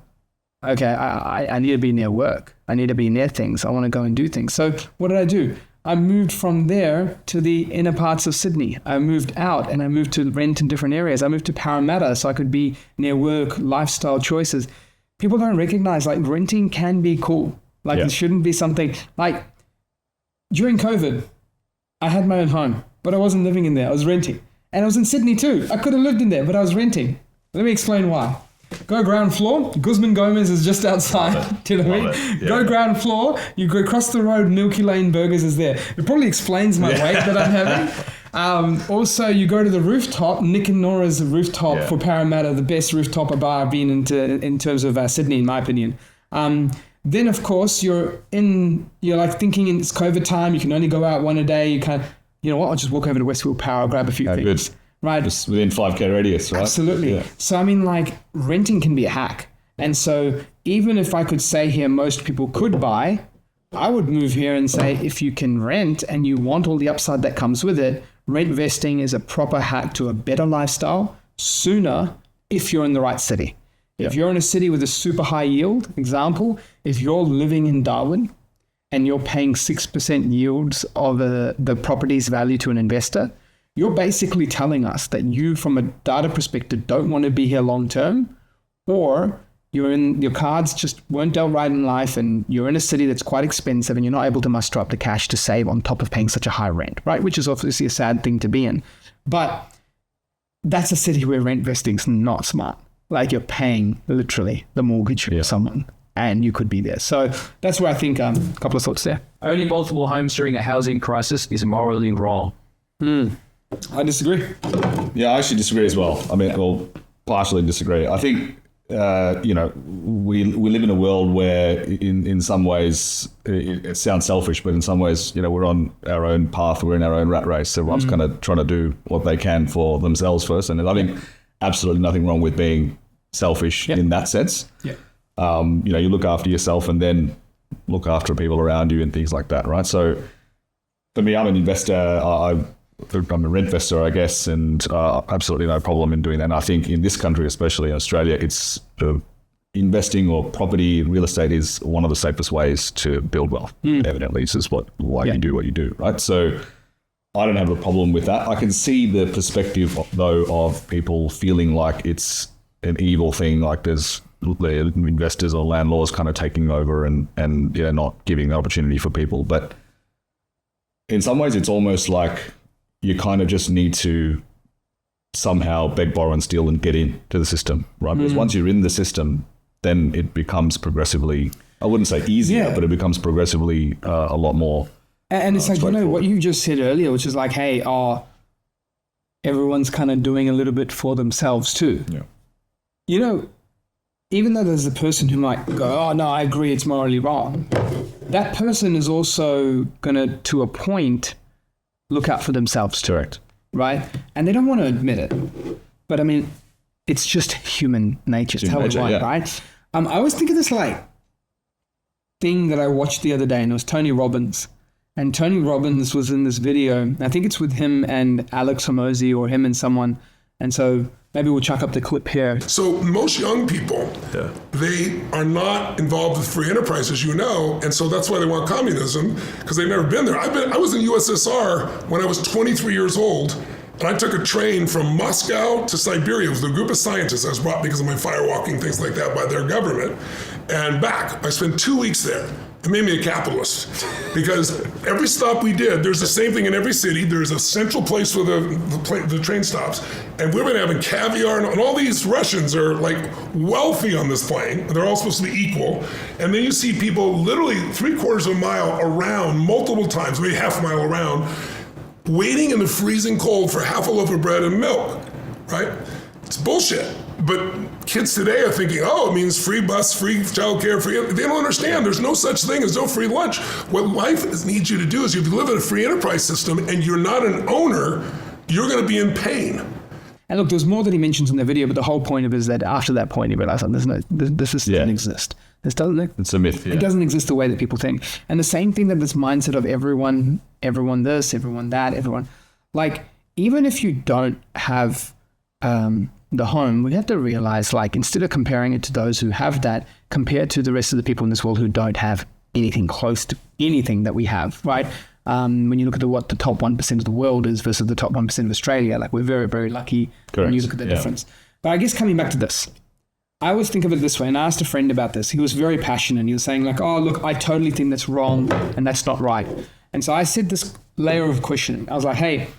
[SPEAKER 1] okay, I need to be near work. I need to be near things. I want to go and do things. So what did I do? I moved from there to the inner parts of Sydney. I moved out and I moved to rent in different areas. I moved to Parramatta so I could be near work, lifestyle choices. People don't recognize like renting can be cool. Like it shouldn't be something like during COVID, I had my own home, but I wasn't living in there. I was renting. And I was in Sydney too. I could have lived in there, but I was renting. Let me explain why. Go ground floor. Guzman Gomez is just outside. Do you know what I mean? Go ground floor. You go across the road. Milky Lane Burgers is there. It probably explains my weight that I'm having. Also, you go to the rooftop. Nick and Nora's rooftop for Parramatta, the best rooftop bar I've been in terms of Sydney, in my opinion. Then, of course, you're like thinking it's COVID time. You can only go out one a day. You can't. You know what? I'll just walk over to Westfield Power, grab a few things. Good. Right.
[SPEAKER 6] Just within 5K radius, right?
[SPEAKER 1] Absolutely. Yeah. So, I mean, like, renting can be a hack. And so even if I could say here most people could buy, I would move here and say if you can rent and you want all the upside that comes with it, rent vesting is a proper hack to a better lifestyle sooner if you're in the right city. If you're in a city with a super high yield, example, if you're living in Darwin and you're paying 6% yields of the property's value to an investor, you're basically telling us that you, from a data perspective, don't want to be here long term, or your cards just weren't dealt right in life, and you're in a city that's quite expensive, and you're not able to muster up the cash to save on top of paying such a high rent, right? Which is obviously a sad thing to be in. But that's a city where rent vesting's not smart. Like, you're paying literally the mortgage of someone, and you could be there. So that's where I think a couple of thoughts there.
[SPEAKER 5] Owning multiple homes during a housing crisis is morally wrong.
[SPEAKER 1] I disagree.
[SPEAKER 6] Yeah, I actually disagree as well. I mean, well, partially disagree. I think, we live in a world where in some ways, it sounds selfish, but in some ways, we're on our own path. We're in our own rat race. Everyone's kind of trying to do what they can for themselves first. And I think absolutely nothing wrong with being selfish in that sense.
[SPEAKER 1] Yeah.
[SPEAKER 6] You look after yourself and then look after people around you and things like that, right? So for me, I'm an investor. I'm a rent investor, I guess, and absolutely no problem in doing that. And I think in this country, especially in Australia, it's investing or property real estate is one of the safest ways to build wealth. Evidently, this is why you do what you do, right? So I don't have a problem with that. I can see the perspective, though, of people feeling like it's an evil thing, like there's investors or landlords kind of taking over and not giving the opportunity for people. But in some ways, it's almost like you kind of just need to somehow beg, borrow, and steal and get into the system, right? Because once you're in the system, then it becomes progressively, I wouldn't say easier, but it becomes progressively a lot more.
[SPEAKER 1] And it's like, what you just said earlier, which is like, hey, everyone's kind of doing a little bit for themselves too.
[SPEAKER 6] Yeah.
[SPEAKER 1] Even though there's a person who might go, oh, no, I agree, it's morally wrong. That person is also going to a point, look out for themselves too.
[SPEAKER 6] Correct.
[SPEAKER 1] Right? And they don't want to admit it. But I mean, it's just human nature. It's how we want, right? I always think of this thing that I watched the other day, and it was Tony Robbins. And Tony Robbins was in this video. I think it's with him and Alex Hormozy, or him and someone. And so maybe we'll chuck up the clip here.
[SPEAKER 7] So most young people, they are not involved with free enterprise, as you know, and so that's why they want communism, because they've never been there. I was in USSR when I was 23 years old, and I took a train from Moscow to Siberia with a group of scientists I was brought because of my firewalking, things like that, by their government, and back. I spent 2 weeks there. It made me a capitalist, because every stop we did, there's the same thing in every city. There's a central place where the train stops, and we've been having caviar, and all these Russians are like wealthy on this plane. They're all supposed to be equal. And then you see people literally 3/4 of a mile around, multiple times, maybe half a mile around, waiting in the freezing cold for half a loaf of bread and milk, right? It's bullshit. But kids today are thinking, it means free bus, free childcare, free. They don't understand. There's no such thing as no free lunch. What life needs you to do is, if you live in a free enterprise system and you're not an owner, you're going to be in pain.
[SPEAKER 1] And look, there's more that he mentions in the video, but the whole point of it is that after that point, he realized this doesn't exist. This doesn't.
[SPEAKER 6] It's a myth. Yeah.
[SPEAKER 1] It doesn't exist the way that people think. And the same thing, that this mindset of everyone this, everyone that, everyone, like, even if you don't have the home, we have to realize, like, instead of comparing it to those who have that, compared to the rest of the people in this world who don't have anything close to anything that we have, right? When you look at what the top 1% of the world is versus the top 1% of Australia, like, we're very, very lucky.
[SPEAKER 6] Correct.
[SPEAKER 1] When you look at the difference. But I guess coming back to this, I always think of it this way, and I asked a friend about this. He was very passionate. He was saying, like, oh, look, I totally think that's wrong and that's not right. And so I said this layer of questioning. I was like, hey,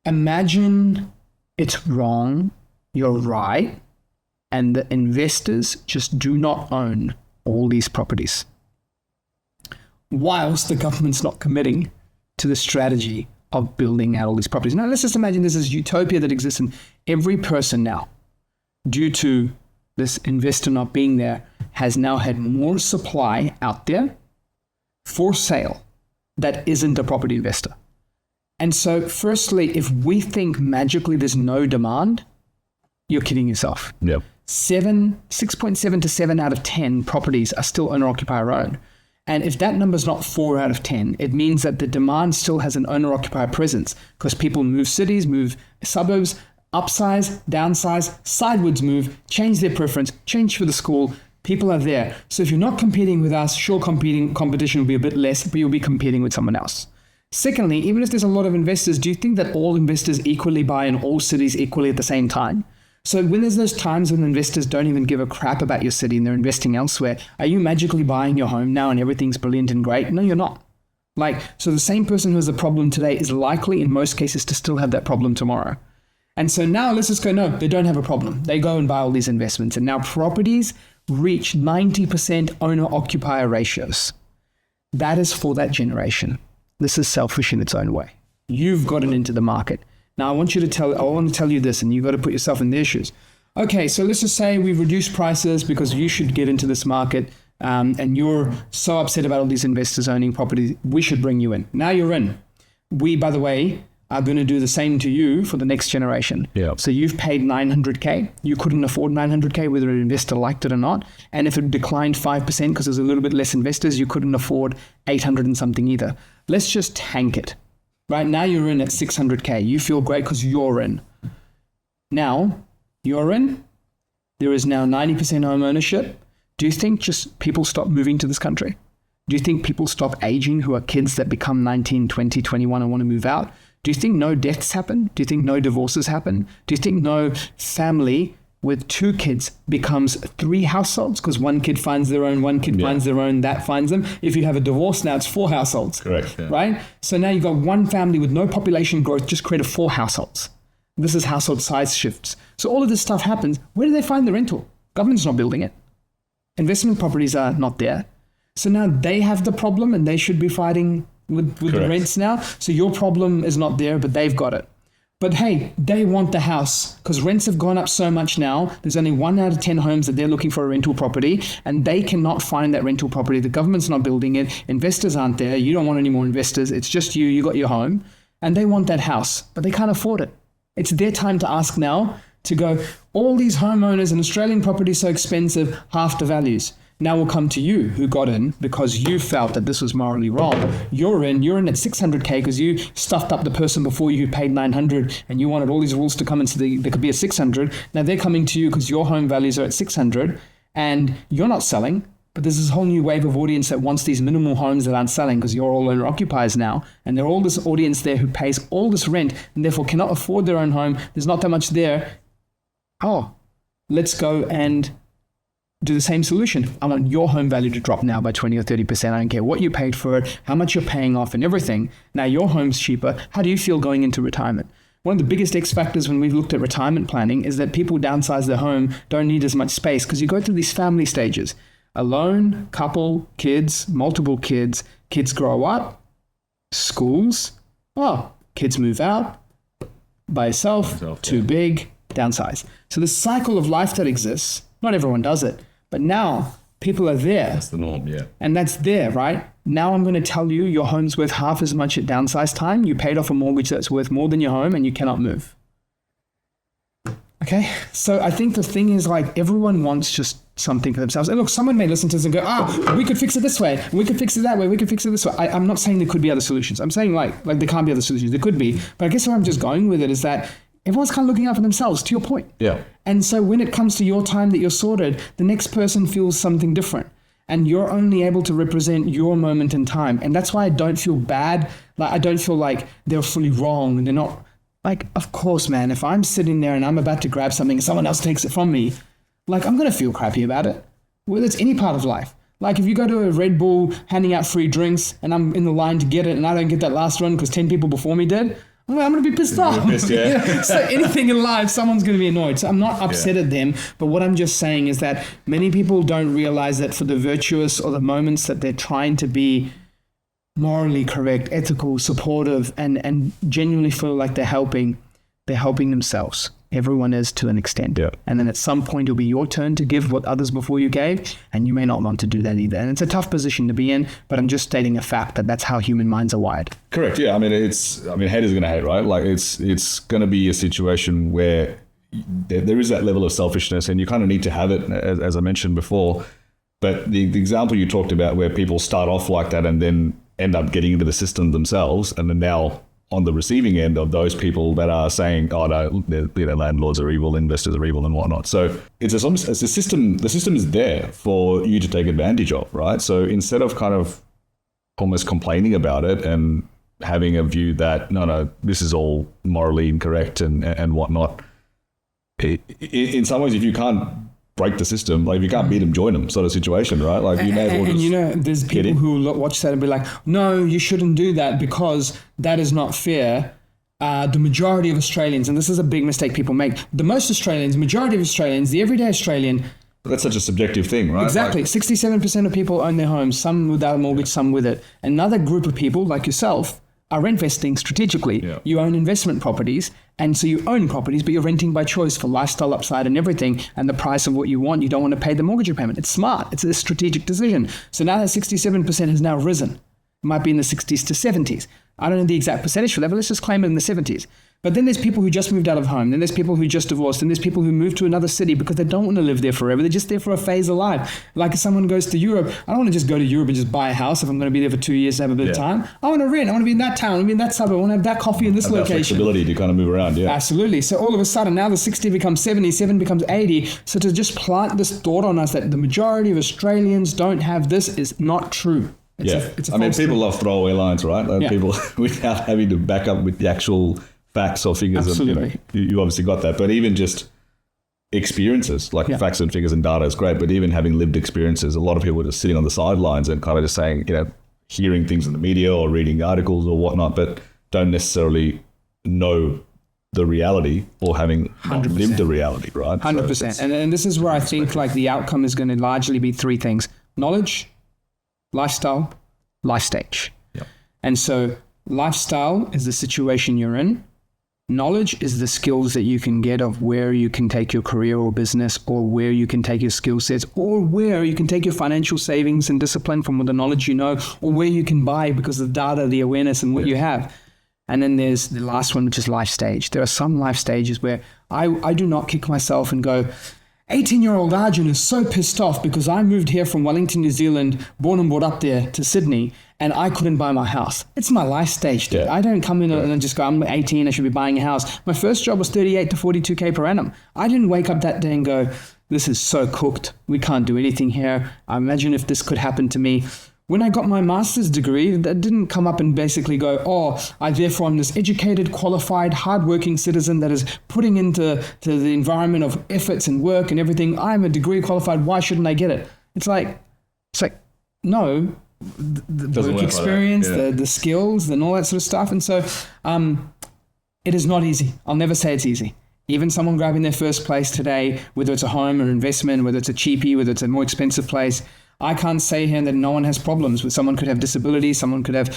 [SPEAKER 1] imagine it's wrong, you're right, and the investors just do not own all these properties, whilst the government's not committing to the strategy of building out all these properties. Now, let's just imagine this is utopia that exists in every person now, due to this investor not being there, has now had more supply out there for sale that isn't a property investor. And so, firstly, if we think magically there's no demand, you're kidding yourself.
[SPEAKER 6] Yep.
[SPEAKER 1] 6.7 to 7 out of 10 properties are still owner-occupier owned. And if that number's not 4 out of 10, it means that the demand still has an owner-occupier presence, because people move cities, move suburbs, upsize, downsize, sideways move, change their preference, change for the school, People are there. So if you're not competing with us, sure, competition will be a bit less, but you'll be competing with someone else. Secondly, even if there's a lot of investors, do you think that all investors equally buy in all cities equally at the same time? So when there's those times when investors don't even give a crap about your city and they're investing elsewhere, are you magically buying your home now and everything's brilliant and great? No, you're not. So the same person who has a problem today is likely in most cases to still have that problem tomorrow. And so now let's just go, no, they don't have a problem. They go and buy all these investments. And now properties reach 90% owner-occupier ratios. That is for that generation. This is selfish in its own way. You've gotten into the market. Now I want to tell you this, and you've got to put yourself in their shoes. Okay, so let's just say we've reduced prices because you should get into this market, and you're so upset about all these investors owning property. We should bring you in. Now you're in. We, by the way, are going to do the same to you for the next generation.
[SPEAKER 6] Yeah.
[SPEAKER 1] So you've paid 900K. You couldn't afford 900K, whether an investor liked it or not. And if it declined 5% because there's a little bit less investors, you couldn't afford 800 and something either. Let's just tank it. Right now you're in at 600K. You feel great because you're in. Now you're in. There is now 90% home ownership. Do you think just people stop moving to this country? Do you think people stop aging who are kids that become 19, 20, 21 and want to move out? Do you think no deaths happen? Do you think no divorces happen? Do you think no family with 2 kids becomes 3 households because one kid finds their own, one kid finds their own, that finds them? If you have a divorce now, it's 4 households.
[SPEAKER 6] Correct. Yeah.
[SPEAKER 1] Right? So now you've got one family with no population growth, just created 4 households. This is household size shifts. So all of this stuff happens. Where do they find the rental? Government's not building it. Investment properties are not there. So now they have the problem and they should be fighting with the rents now. So your problem is not there, but they've got it. But hey, they want the house because rents have gone up so much now. There's only 1 out of 10 homes that they're looking for a rental property and they cannot find that rental property. The government's not building it. Investors aren't there. You don't want any more investors. It's just you. You got your home and they want that house, but they can't afford it. It's their time to ask now to go, all these homeowners and Australian property so expensive, half the values. Now we'll come to you who got in because you felt that this was morally wrong. You're in at 600K because you stuffed up the person before you who paid 900 and you wanted all these rules to come into there could be a 600. Now they're coming to you because your home values are at 600 and you're not selling, but there's this whole new wave of audience that wants these minimal homes that aren't selling because you're all owner occupiers now. And there are all this audience there who pays all this rent and therefore cannot afford their own home. There's not that much there. Oh, let's go and do the same solution. I want your home value to drop now by 20 or 30%. I don't care what you paid for it, how much you're paying off and everything. Now your home's cheaper. How do you feel going into retirement? One of the biggest X factors when we've looked at retirement planning is that people downsize their home, don't need as much space because you go through these family stages. Alone, couple, kids, multiple kids grow up, schools, kids move out, by yourself, too big, downsize. So the cycle of life that exists, not everyone does it, but now people are there.
[SPEAKER 6] That's the norm, yeah.
[SPEAKER 1] And that's there, right? Now I'm going to tell you your home's worth half as much at downsize time. You paid off a mortgage that's worth more than your home and you cannot move. Okay? So I think the thing is everyone wants just something for themselves. And look, someone may listen to this and go, we could fix it this way. We could fix it that way. We could fix it this way. I'm not saying there could be other solutions. I'm saying like there can't be other solutions. There could be. But I guess where I'm just going with it is that everyone's kind of looking out for themselves, to your point.
[SPEAKER 6] Yeah.
[SPEAKER 1] And so when it comes to your time that you're sorted, the next person feels something different. And you're only able to represent your moment in time. And that's why I don't feel bad. I don't feel like they're fully wrong and they're not. Of course, man, if I'm sitting there and I'm about to grab something and someone else takes it from me, I'm going to feel crappy about it. Whether it's any part of life. If you go to a Red Bull handing out free drinks and I'm in the line to get it and I don't get that last one because 10 people before me did, I'm going to be pissed off.
[SPEAKER 6] Yeah.
[SPEAKER 1] So anything in life, someone's going to be annoyed. So I'm not upset at them. But what I'm just saying is that many people don't realize that for the virtuous or the moments that they're trying to be morally correct, ethical, supportive, and genuinely feel like they're helping themselves. Everyone is to an extent.
[SPEAKER 6] Yeah.
[SPEAKER 1] And then at some point it'll be your turn to give what others before you gave, and you may not want to do that either. And it's a tough position to be in, but I'm just stating a fact that that's how human minds are wired.
[SPEAKER 6] Correct. Yeah. Haters are going to hate, right? It's going to be a situation where there is that level of selfishness and you kind of need to have it, as I mentioned before. But the example you talked about where people start off like that and then end up getting into the system themselves and then now on the receiving end of those people that are saying, oh no, landlords are evil, investors are evil and whatnot. So it's a system, the system is there for you to take advantage of, right? So instead of kind of almost complaining about it and having a view that, no, this is all morally incorrect and whatnot, in some ways, if you can't break the system, like if you can't beat them, join them sort of situation, right? Like you may as well just,
[SPEAKER 1] and you know, there's people who watch that and be like, no, you shouldn't do that because that is not fair. The majority of Australians, and this is a big mistake people make, majority of Australians, the everyday Australian.
[SPEAKER 6] That's such a subjective thing, right?
[SPEAKER 1] Exactly. 67% of people own their homes, some without a mortgage, some with it. Another group of people like yourself are rentvesting strategically.
[SPEAKER 6] Yeah.
[SPEAKER 1] You own investment properties, and so you own properties, but you're renting by choice for lifestyle upside and everything, and the price of what you want. You don't want to pay the mortgage repayment. It's smart. It's a strategic decision. So now that 67% has now risen. It might be in the 60s to 70s. I don't know the exact percentage for that, but let's just claim it in the 70s. But then there's people who just moved out of home. Then there's people who just divorced. And there's people who moved to another city because they don't want to live there forever. They're just there for a phase of life. Like if someone goes to Europe, I don't want to just go to Europe and just buy a house if I'm going to be there for 2 years to have a bit of time. I want to rent. I want to be in that town. I want to be in that suburb. I want to have that coffee in this
[SPEAKER 6] have
[SPEAKER 1] location.
[SPEAKER 6] That flexibility to kind of move around, yeah.
[SPEAKER 1] Absolutely. So all of a sudden now the 60 becomes 70, 7 becomes 80. So to just plant this thought on us that the majority of Australians don't have this is not true. It's a false
[SPEAKER 6] people
[SPEAKER 1] truth.
[SPEAKER 6] love throwaway lines, right? Like people without having to back up with the actual facts or figures.
[SPEAKER 1] Absolutely.
[SPEAKER 6] And, you obviously got that. But even just experiences, like facts and figures and data is great, but even having lived experiences, a lot of people are just sitting on the sidelines and kind of just saying, hearing things in the media or reading articles or whatnot, but don't necessarily know the reality or having lived the reality, right?
[SPEAKER 1] 100%.
[SPEAKER 6] So
[SPEAKER 1] and this is where I think like the outcome is going to largely be three things: knowledge, lifestyle, life stage.
[SPEAKER 6] Yep.
[SPEAKER 1] And so lifestyle is the situation you're in. Knowledge is the skills that you can get of where you can take your career or business, or where you can take your skill sets, or where you can take your financial savings and discipline from the knowledge you know, or where you can buy because of the data, the awareness and what you have. And then there's the last one, which is life stage. There are some life stages where I do not kick myself and go, 18-year-old Arjun is so pissed off because I moved here from Wellington, New Zealand, born and brought up there to Sydney, and I couldn't buy my house. It's my life stage, dude.
[SPEAKER 6] Yeah.
[SPEAKER 1] I don't come in and just go, I'm 18, I should be buying a house. My first job was 38 to 42K per annum. I didn't wake up that day and go, this is so cooked. We can't do anything here. I imagine if this could happen to me. When I got my master's degree, that didn't come up and basically go, I therefore am this educated, qualified, hardworking citizen that is putting into the environment of efforts and work and everything. I'm a degree qualified. Why shouldn't I get it? It's like no, the work experience, the skills, and all that sort of stuff. And so it is not easy. I'll never say it's easy. Even someone grabbing their first place today, whether it's a home or investment, whether it's a cheapie, whether it's a more expensive place, I can't say here that no one has problems. Someone could have disabilities, someone could have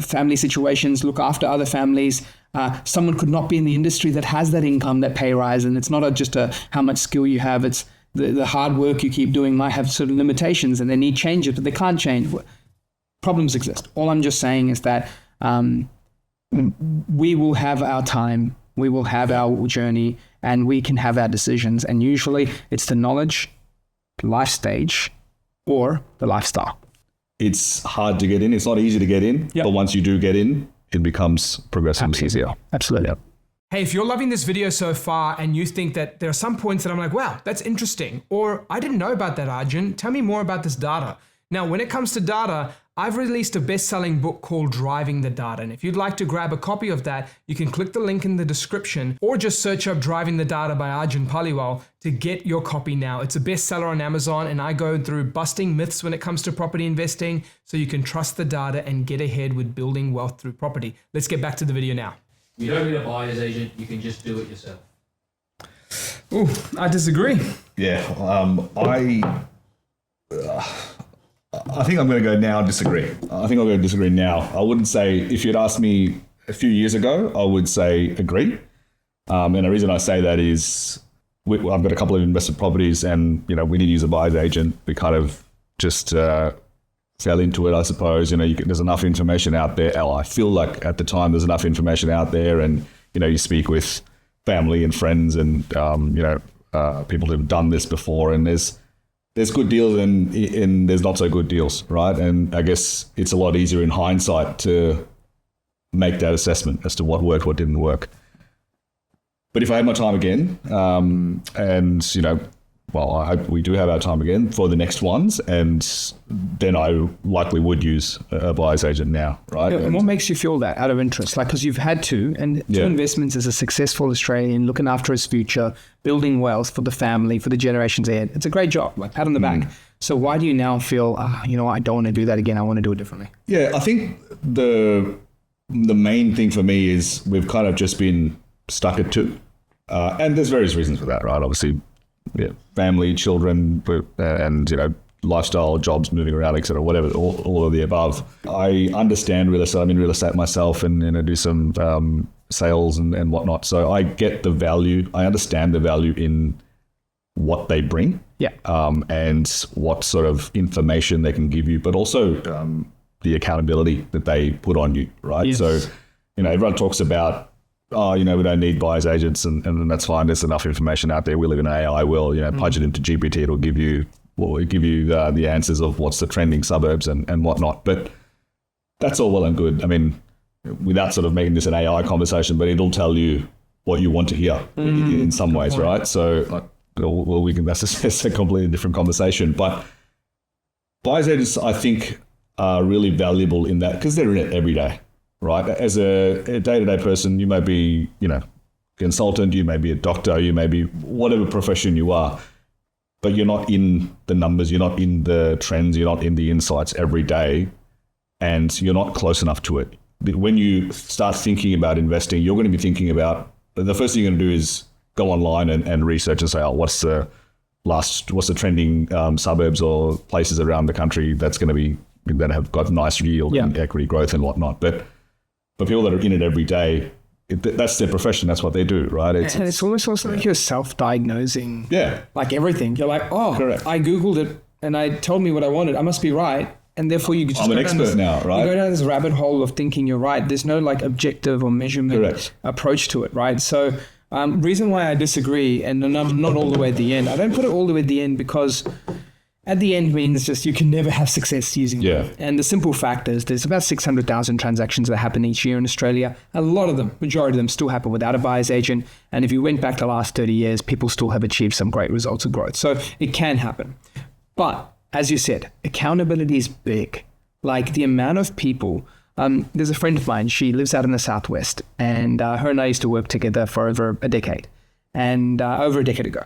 [SPEAKER 1] family situations, look after other families. Someone could not be in the industry that has that income, that pay rise. And it's not just how much skill you have. It's the hard work you keep doing might have certain limitations and they need changes, but they can't change. Problems exist. All I'm just saying is that we will have our time, we will have our journey, and we can have our decisions. And usually it's the knowledge, life stage, or the lifestyle.
[SPEAKER 6] It's hard to get in. It's not easy to get in, but once you do get in, it becomes progressively easier.
[SPEAKER 1] Absolutely.
[SPEAKER 6] Yep.
[SPEAKER 4] Hey, if you're loving this video so far and you think that there are some points that I'm like, wow, that's interesting, or I didn't know about that, Arjun, tell me more about this data. Now, when it comes to data, I've released a best-selling book called Driving the Data. And if you'd like to grab a copy of that, you can click the link in the description or just search up Driving the Data by Arjun Paliwal to get your copy now. It's a bestseller on Amazon, and I go through busting myths when it comes to property investing so you can trust the data and get ahead with building wealth through property. Let's get back to the video now.
[SPEAKER 5] You don't need a buyer's agent, you can just do it yourself.
[SPEAKER 1] Ooh, I disagree.
[SPEAKER 6] Yeah, I think I'm going to go now disagree. I think I'm going to disagree now. I wouldn't say, if you'd asked me a few years ago, I would say agree. And the reason I say that is I've got a couple of invested properties and, we need to use a buyer's agent. We kind of just fell into it, I suppose. There's enough information out there. I feel like at the time there's enough information out there, and, you speak with family and friends and, people who've done this before, and there's good deals and there's not so good deals, right? And I guess it's a lot easier in hindsight to make that assessment as to what worked, what didn't work. But if I had my time again, and we do have our time again for the next ones, and then I likely would use a buyer's agent now, right?
[SPEAKER 1] And what makes you feel that out of interest? Like, because you've had to, and two investments as a successful Australian, looking after his future, building wealth for the family, for the generations ahead. It's a great job, like pat on the back. So why do you now feel, I don't want to do that again. I want to do it differently?
[SPEAKER 6] Yeah, I think the main thing for me is we've kind of just been stuck at two. And there's various reasons for that, right? Obviously, family, children, and lifestyle, jobs, moving around, etc., whatever, all of the above. I understand real estate. I'm in real estate myself, and do some sales and whatnot. So I get the value. I understand the value in what they bring, and what sort of information they can give you, but also the accountability that they put on you, right?
[SPEAKER 1] Yes.
[SPEAKER 6] So, everyone talks about, we don't need buyer's agents, and that's fine. There's enough information out there. We live in an AI world. Plug it into GPT. It'll give you the answers of what's the trending suburbs and whatnot. But that's all well and good. I mean, without sort of making this an AI conversation, but it'll tell you what you want to hear in some ways, right? So, that's a completely different conversation. But buyer's agents, I think, are really valuable in that because they're in it every day. Right. As a day-to-day person, you may be, consultant, you may be a doctor, you may be whatever profession you are, but you're not in the numbers, you're not in the trends, you're not in the insights every day, and you're not close enough to it. When you start thinking about investing, you're going to be thinking about, the first thing you're going to do is go online and research and say, what's the trending suburbs or places around the country that have got nice yield and equity growth and whatnot. But people that are in it every day, that's their profession. That's what they do, right?
[SPEAKER 1] It's almost also like you're self-diagnosing.
[SPEAKER 6] Yeah.
[SPEAKER 1] Like everything. You're like, correct. I Googled it and I told me what I wanted. I must be right. And therefore you just
[SPEAKER 6] I'm an expert now, right?
[SPEAKER 1] You go down this rabbit hole of thinking you're right. There's no like objective or measurement approach to it, right? So reason why I disagree, and I'm not all the way at the end. I don't put it all the way at the end because at the end means just you can never have success using them. And the simple fact is there's about 600,000 transactions that happen each year in Australia. A lot of them, majority of them still happen without a buyer's agent. And if you went back the last 30 years, people still have achieved some great results of growth. So it can happen. But as you said, accountability is big. Like the amount of people, there's a friend of mine, she lives out in the Southwest, and her and I used to work together for over a decade ago.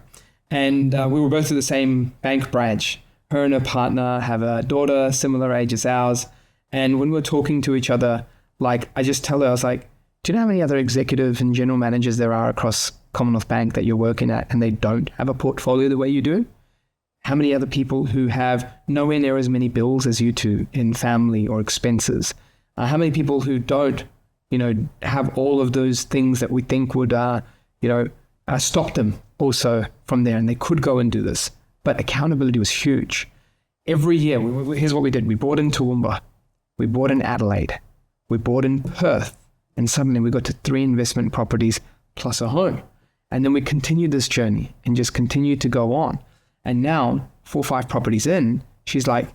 [SPEAKER 1] And we were both at the same bank branch. Her and her partner have a daughter similar age as ours. And when we're talking to each other, like I just tell her, I was like, do you know how many other executive and general managers there are across Commonwealth Bank that you're working at and they don't have a portfolio the way you do? How many other people who have nowhere near as many bills as you do in family or expenses? How many people who don't, have all of those things that we think would, stop them also from there, and they could go and do this. But accountability was huge. Every year, here's what we did. We bought in Toowoomba. We bought in Adelaide. We bought in Perth. And suddenly we got to 3 investment properties plus a home. And then we continued this journey and just continued to go on. And now, 4 or 5 properties in, she's like,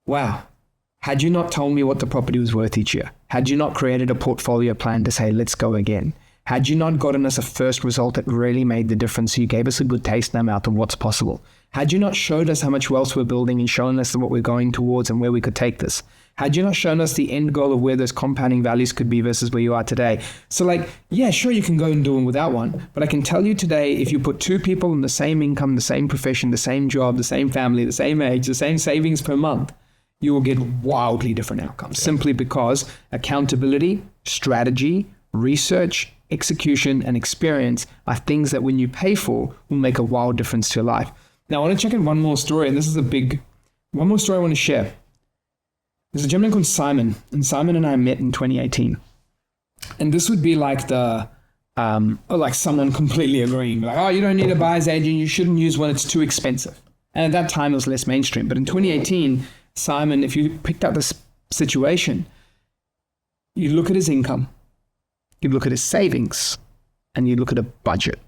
[SPEAKER 1] wow, had you not told me what the property was worth each year, had you not created a portfolio plan to say, let's go again, had you not gotten us a first result that really made the difference, so you gave us a good taste in our mouth of what's possible, had you not showed us how much wealth we're building and shown us what we're going towards and where we could take this, had you not shown us the end goal of where those compounding values could be versus where you are today. So sure, you can go and do them without one, but I can tell you today, if you put 2 people in the same income, the same profession, the same job, the same family, the same age, the same savings per month, you will get wildly different outcomes simply because accountability, strategy, research, execution, and experience are things that when you pay for will make a wild difference to your life. Now, I want to check in one more story, and this is one more story I want to share. There's a gentleman called Simon, and Simon and I met in 2018. And this would be like like someone completely agreeing, like, you don't need a buyer's agent, you shouldn't use one, it's too expensive. And at that time, it was less mainstream. But in 2018, Simon, if you picked up this situation, you look at his income, you look at his savings, and you look at a budget.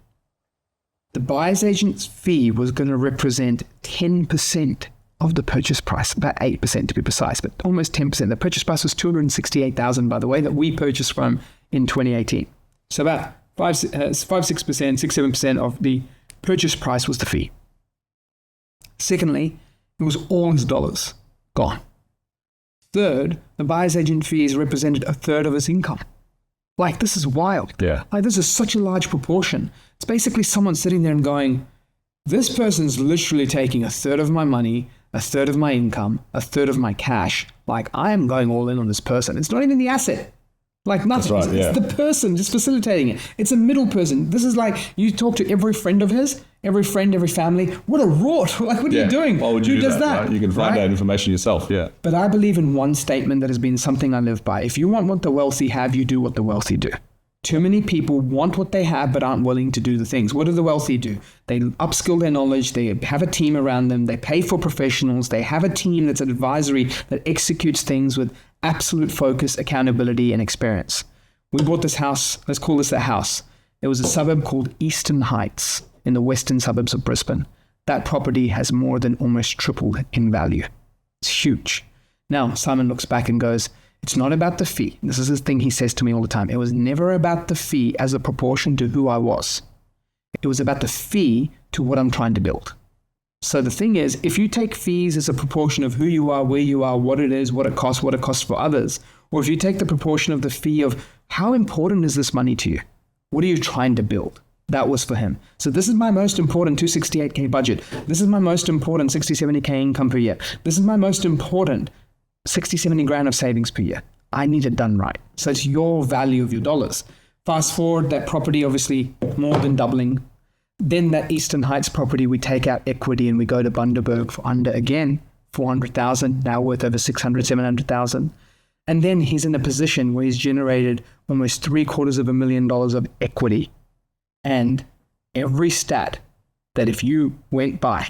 [SPEAKER 1] The buyer's agent's fee was going to represent 10% of the purchase price, about 8% to be precise, but almost 10%. The purchase price was $268,000, by the way, that we purchased from in 2018. So about 6%, 7% of the purchase price was the fee. Secondly, it was all his dollars gone. Third, the buyer's agent fees represented a third of his income. Like, this is wild.
[SPEAKER 6] Yeah.
[SPEAKER 1] Like, this is such a large proportion. It's basically someone sitting there and going, this person's literally taking a third of my money, a third of my income, a third of my cash. Like, I am going all in on this person. It's not even the asset. Like, nothing.
[SPEAKER 6] That's right,
[SPEAKER 1] It's the person just facilitating it. It's a middle person. This is like, you talk to every friend of his, every friend, every family. What a rort. Like, what are you doing?
[SPEAKER 6] Why would you do that? Right? You can find out information yourself, yeah.
[SPEAKER 1] But I believe in one statement that has been something I live by. If you want what the wealthy have, you do what the wealthy do. Too many people want what they have but aren't willing to do the things. What do the wealthy do? They upskill their knowledge. They have a team around them. They pay for professionals. They have a team that's an advisory that executes things with absolute focus, accountability, and experience. We bought this house. Let's call this a house. It was a suburb called Eastern Heights in the western suburbs of Brisbane. That property has more than almost tripled in value. It's huge. Now, Simon looks back and goes, it's not about the fee. This is the thing he says to me all the time. It was never about the fee as a proportion to who I was. It was about the fee to what I'm trying to build. So the thing is, if you take fees as a proportion of who you are, where you are, what it is, what it costs for others, or if you take the proportion of the fee of how important is this money to you? What are you trying to build? That was for him. So this is my most important 268K budget. This is my most important 60, 70K income per year. This is my most important 60, 70 grand of savings per year. I need it done right. So it's your value of your dollars. Fast forward, that property obviously more than doubling. Then that Eastern Heights property, we take out equity and we go to Bundaberg for under, again, 400,000, now worth over 600, 700,000. And then he's in a position where he's generated almost $750,000 of equity. And every stat that if you went by,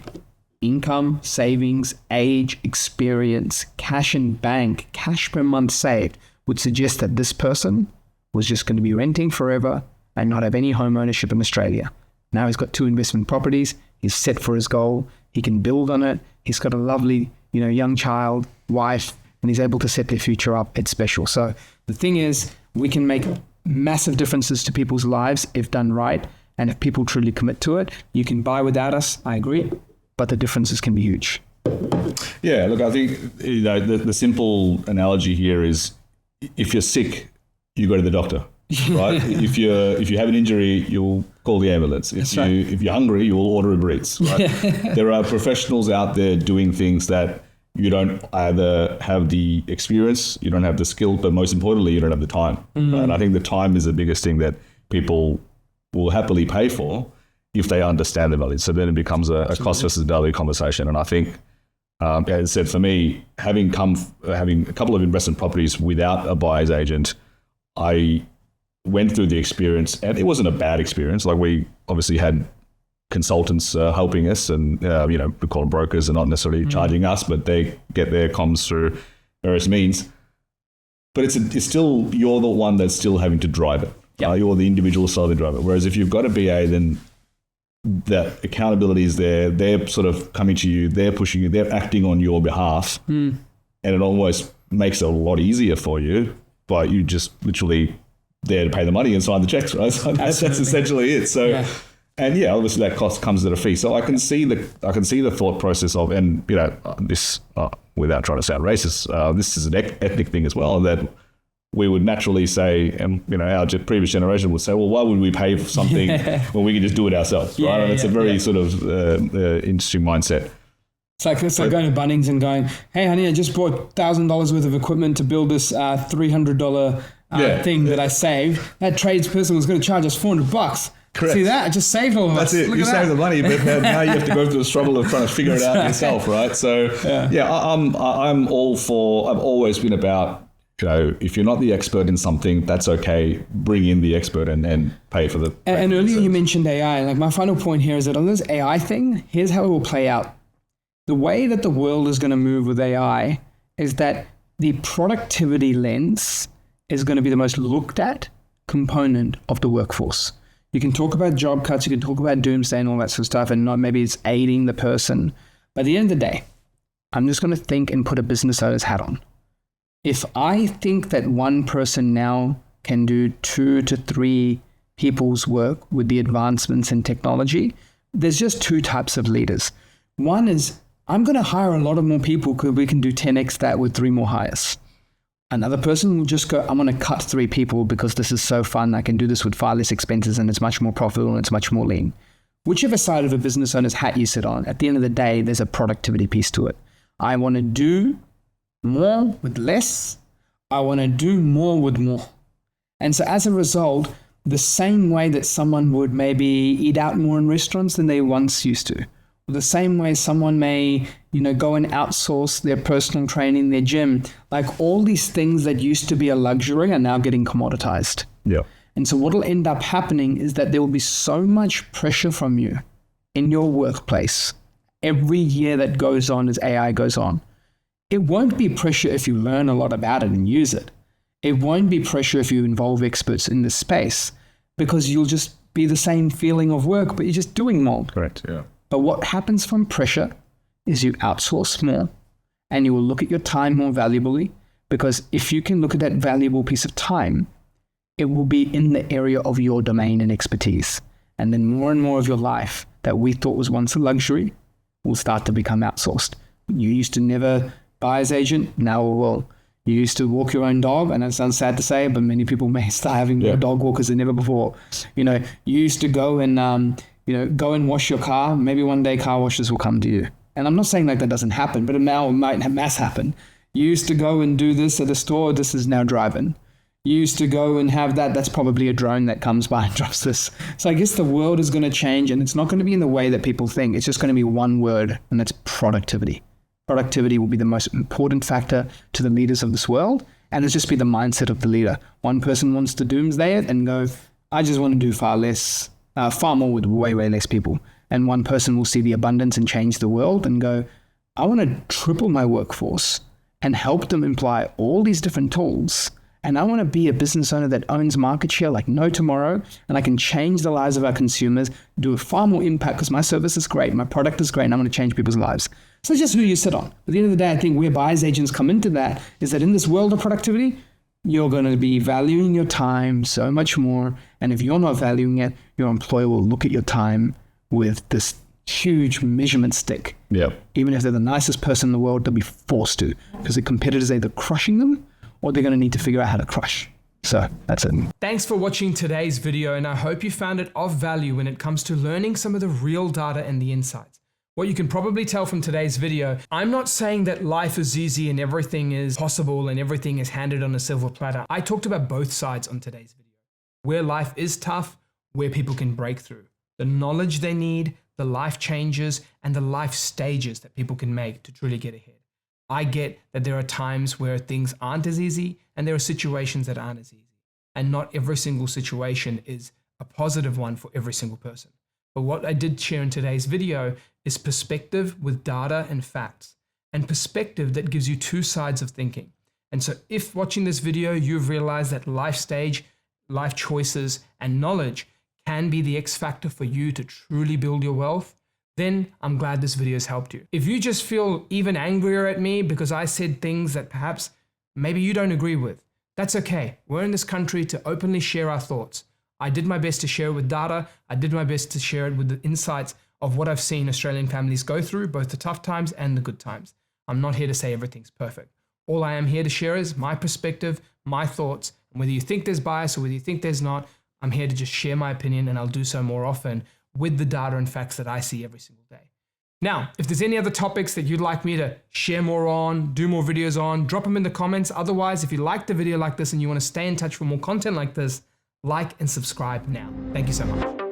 [SPEAKER 1] income, savings, age, experience, cash in bank, cash per month saved, would suggest that this person was just going to be renting forever and not have any home ownership in Australia. Now he's got 2 investment properties. He's set for his goal. He can build on it. He's got a lovely, young child, wife, and he's able to set their future up. It's special. So the thing is, we can make massive differences to people's lives if done right. And if people truly commit to it, you can buy without us. I agree. But the differences can be huge.
[SPEAKER 6] Yeah, look, I think the simple analogy here is if you're sick, you go to the doctor, right? If you have an injury, you'll call the ambulance. If you're hungry, you'll order Uber Eats, right? There are professionals out there doing things that you don't either have the experience, you don't have the skill, but most importantly, you don't have the time. Mm-hmm. Right? And I think the time is the biggest thing that people will happily pay for if they understand the value. So then it becomes a cost versus value conversation. And I think, as I said, for me, having a couple of investment properties without a buyer's agent, I went through the experience, and it wasn't a bad experience. Like, we obviously had consultants helping us, and we call them brokers, and not necessarily charging us, but they get their comms through various means. But it's still, you're the one that's still having to drive it. Yep. You're the individual still having to drive it. Whereas if you've got a BA, then that accountability is there. They're sort of coming to you, they're pushing you, they're acting on your behalf, and it almost makes it a lot easier for you. But you just literally there to pay the money and sign the checks, right? So that's essentially it. So, and obviously that cost comes at a fee. So I can see the thought process of, and this without trying to sound racist, this is an ethnic thing as well, that we would naturally say, and our previous generation would say, well, why would we pay for something when we can just do it ourselves, right? And it's a very sort of interesting mindset.
[SPEAKER 1] It's like going to Bunnings and going, hey, honey, I just bought $1,000 worth of equipment to build this $300 thing that I saved. That tradesperson was going to charge us $400. Correct. See that? I just saved all of
[SPEAKER 6] That's
[SPEAKER 1] us.
[SPEAKER 6] it. You saved the money, but now you have to go through the struggle of trying to figure it out yourself, right? So, I'm all for, I've always been about, if you're not the expert in something, that's okay. Bring in the expert and pay for the.
[SPEAKER 1] And earlier you mentioned AI. Like, my final point here is that on this AI thing, here's how it will play out. The way that the world is going to move with AI is that the productivity lens is going to be the most looked at component of the workforce. You can talk about job cuts, you can talk about doomsday and all that sort of stuff, and not maybe it's aiding the person. But at the end of the day, I'm just going to think and put a business owner's hat on. If I think that one person now can do 2 to 3 people's work with the advancements in technology, there's just 2 types of leaders. One is, I'm going to hire a lot of more people because we can do 10x that with 3 more hires. Another person will just go, I'm going to cut 3 people because this is so fun. I can do this with far less expenses and it's much more profitable and it's much more lean. Whichever side of a business owner's hat you sit on, at the end of the day, there's a productivity piece to it. I want to do more with less. I want to do more with more. And so as a result, the same way that someone would maybe eat out more in restaurants than they once used to, the same way someone may, go and outsource their personal training, their gym, like all these things that used to be a luxury are now getting commoditized.
[SPEAKER 6] Yeah.
[SPEAKER 1] And so what will end up happening is that there will be so much pressure from you in your workplace every year that goes on as AI goes on. It won't be pressure if you learn a lot about it and use it. It won't be pressure if you involve experts in this space, because you'll just be the same feeling of work, but you're just doing more.
[SPEAKER 6] Correct. Yeah.
[SPEAKER 1] But what happens from pressure is you outsource more and you will look at your time more valuably, because if you can look at that valuable piece of time, it will be in the area of your domain and expertise. And then more and more of your life that we thought was once a luxury will start to become outsourced. You used to never buyer's agent, now it will. You used to walk your own dog, and it sounds sad to say, but many people may start having more dog walkers than ever before. You used to go and go and wash your car. Maybe one day car washers will come to you. And I'm not saying like that doesn't happen, but now it might have mass happen. You used to go and do this at a store. This is now driving. You used to go and have that. That's probably a drone that comes by and drops this. So I guess the world is going to change, and it's not going to be in the way that people think. It's just going to be one word, and that's productivity. Productivity will be the most important factor to the leaders of this world, and it'll just be the mindset of the leader. One person wants to doomsday it and go, I just want to do far more with way, way less people. And one person will see the abundance and change the world and go, I want to triple my workforce and help them apply all these different tools. And I want to be a business owner that owns market share like no tomorrow, and I can change the lives of our consumers, do a far more impact because my service is great, my product is great, and I'm going to change people's lives. So it's just who you sit on. At the end of the day, I think where buyer's agents come into that is that in this world of productivity, you're going to be valuing your time so much more. And if you're not valuing it, your employer will look at your time with this huge measurement stick.
[SPEAKER 6] Yeah.
[SPEAKER 1] Even if they're the nicest person in the world, they'll be forced to, because the competitors are either crushing them or they're going to need to figure out how to crush. So that's it.
[SPEAKER 4] Thanks for watching today's video, and I hope you found it of value when it comes to learning some of the real data and the insights. What you can probably tell from today's video, I'm not saying that life is easy and everything is possible and everything is handed on a silver platter. I talked about both sides on today's video. Where life is tough, where people can break through. The knowledge they need, the life changes, and the life stages that people can make to truly get ahead. I get that there are times where things aren't as easy and there are situations that aren't as easy. And not every single situation is a positive one for every single person. But what I did share in today's video is perspective with data and facts, and perspective that gives you 2 sides of thinking. And so if watching this video, you've realized that life stage, life choices, and knowledge can be the X factor for you to truly build your wealth, then I'm glad this video has helped you. If you just feel even angrier at me because I said things that perhaps maybe you don't agree with, that's okay. We're in this country to openly share our thoughts. I did my best to share it with data. I did my best to share it with the insights of what I've seen Australian families go through, both the tough times and the good times. I'm not here to say everything's perfect. All I am here to share is my perspective, my thoughts, and whether you think there's bias or whether you think there's not, I'm here to just share my opinion, and I'll do so more often with the data and facts that I see every single day. Now, if there's any other topics that you'd like me to share more on, do more videos on, drop them in the comments. Otherwise, if you liked the video like this and you want to stay in touch for more content like this, like and subscribe now. Thank you so much.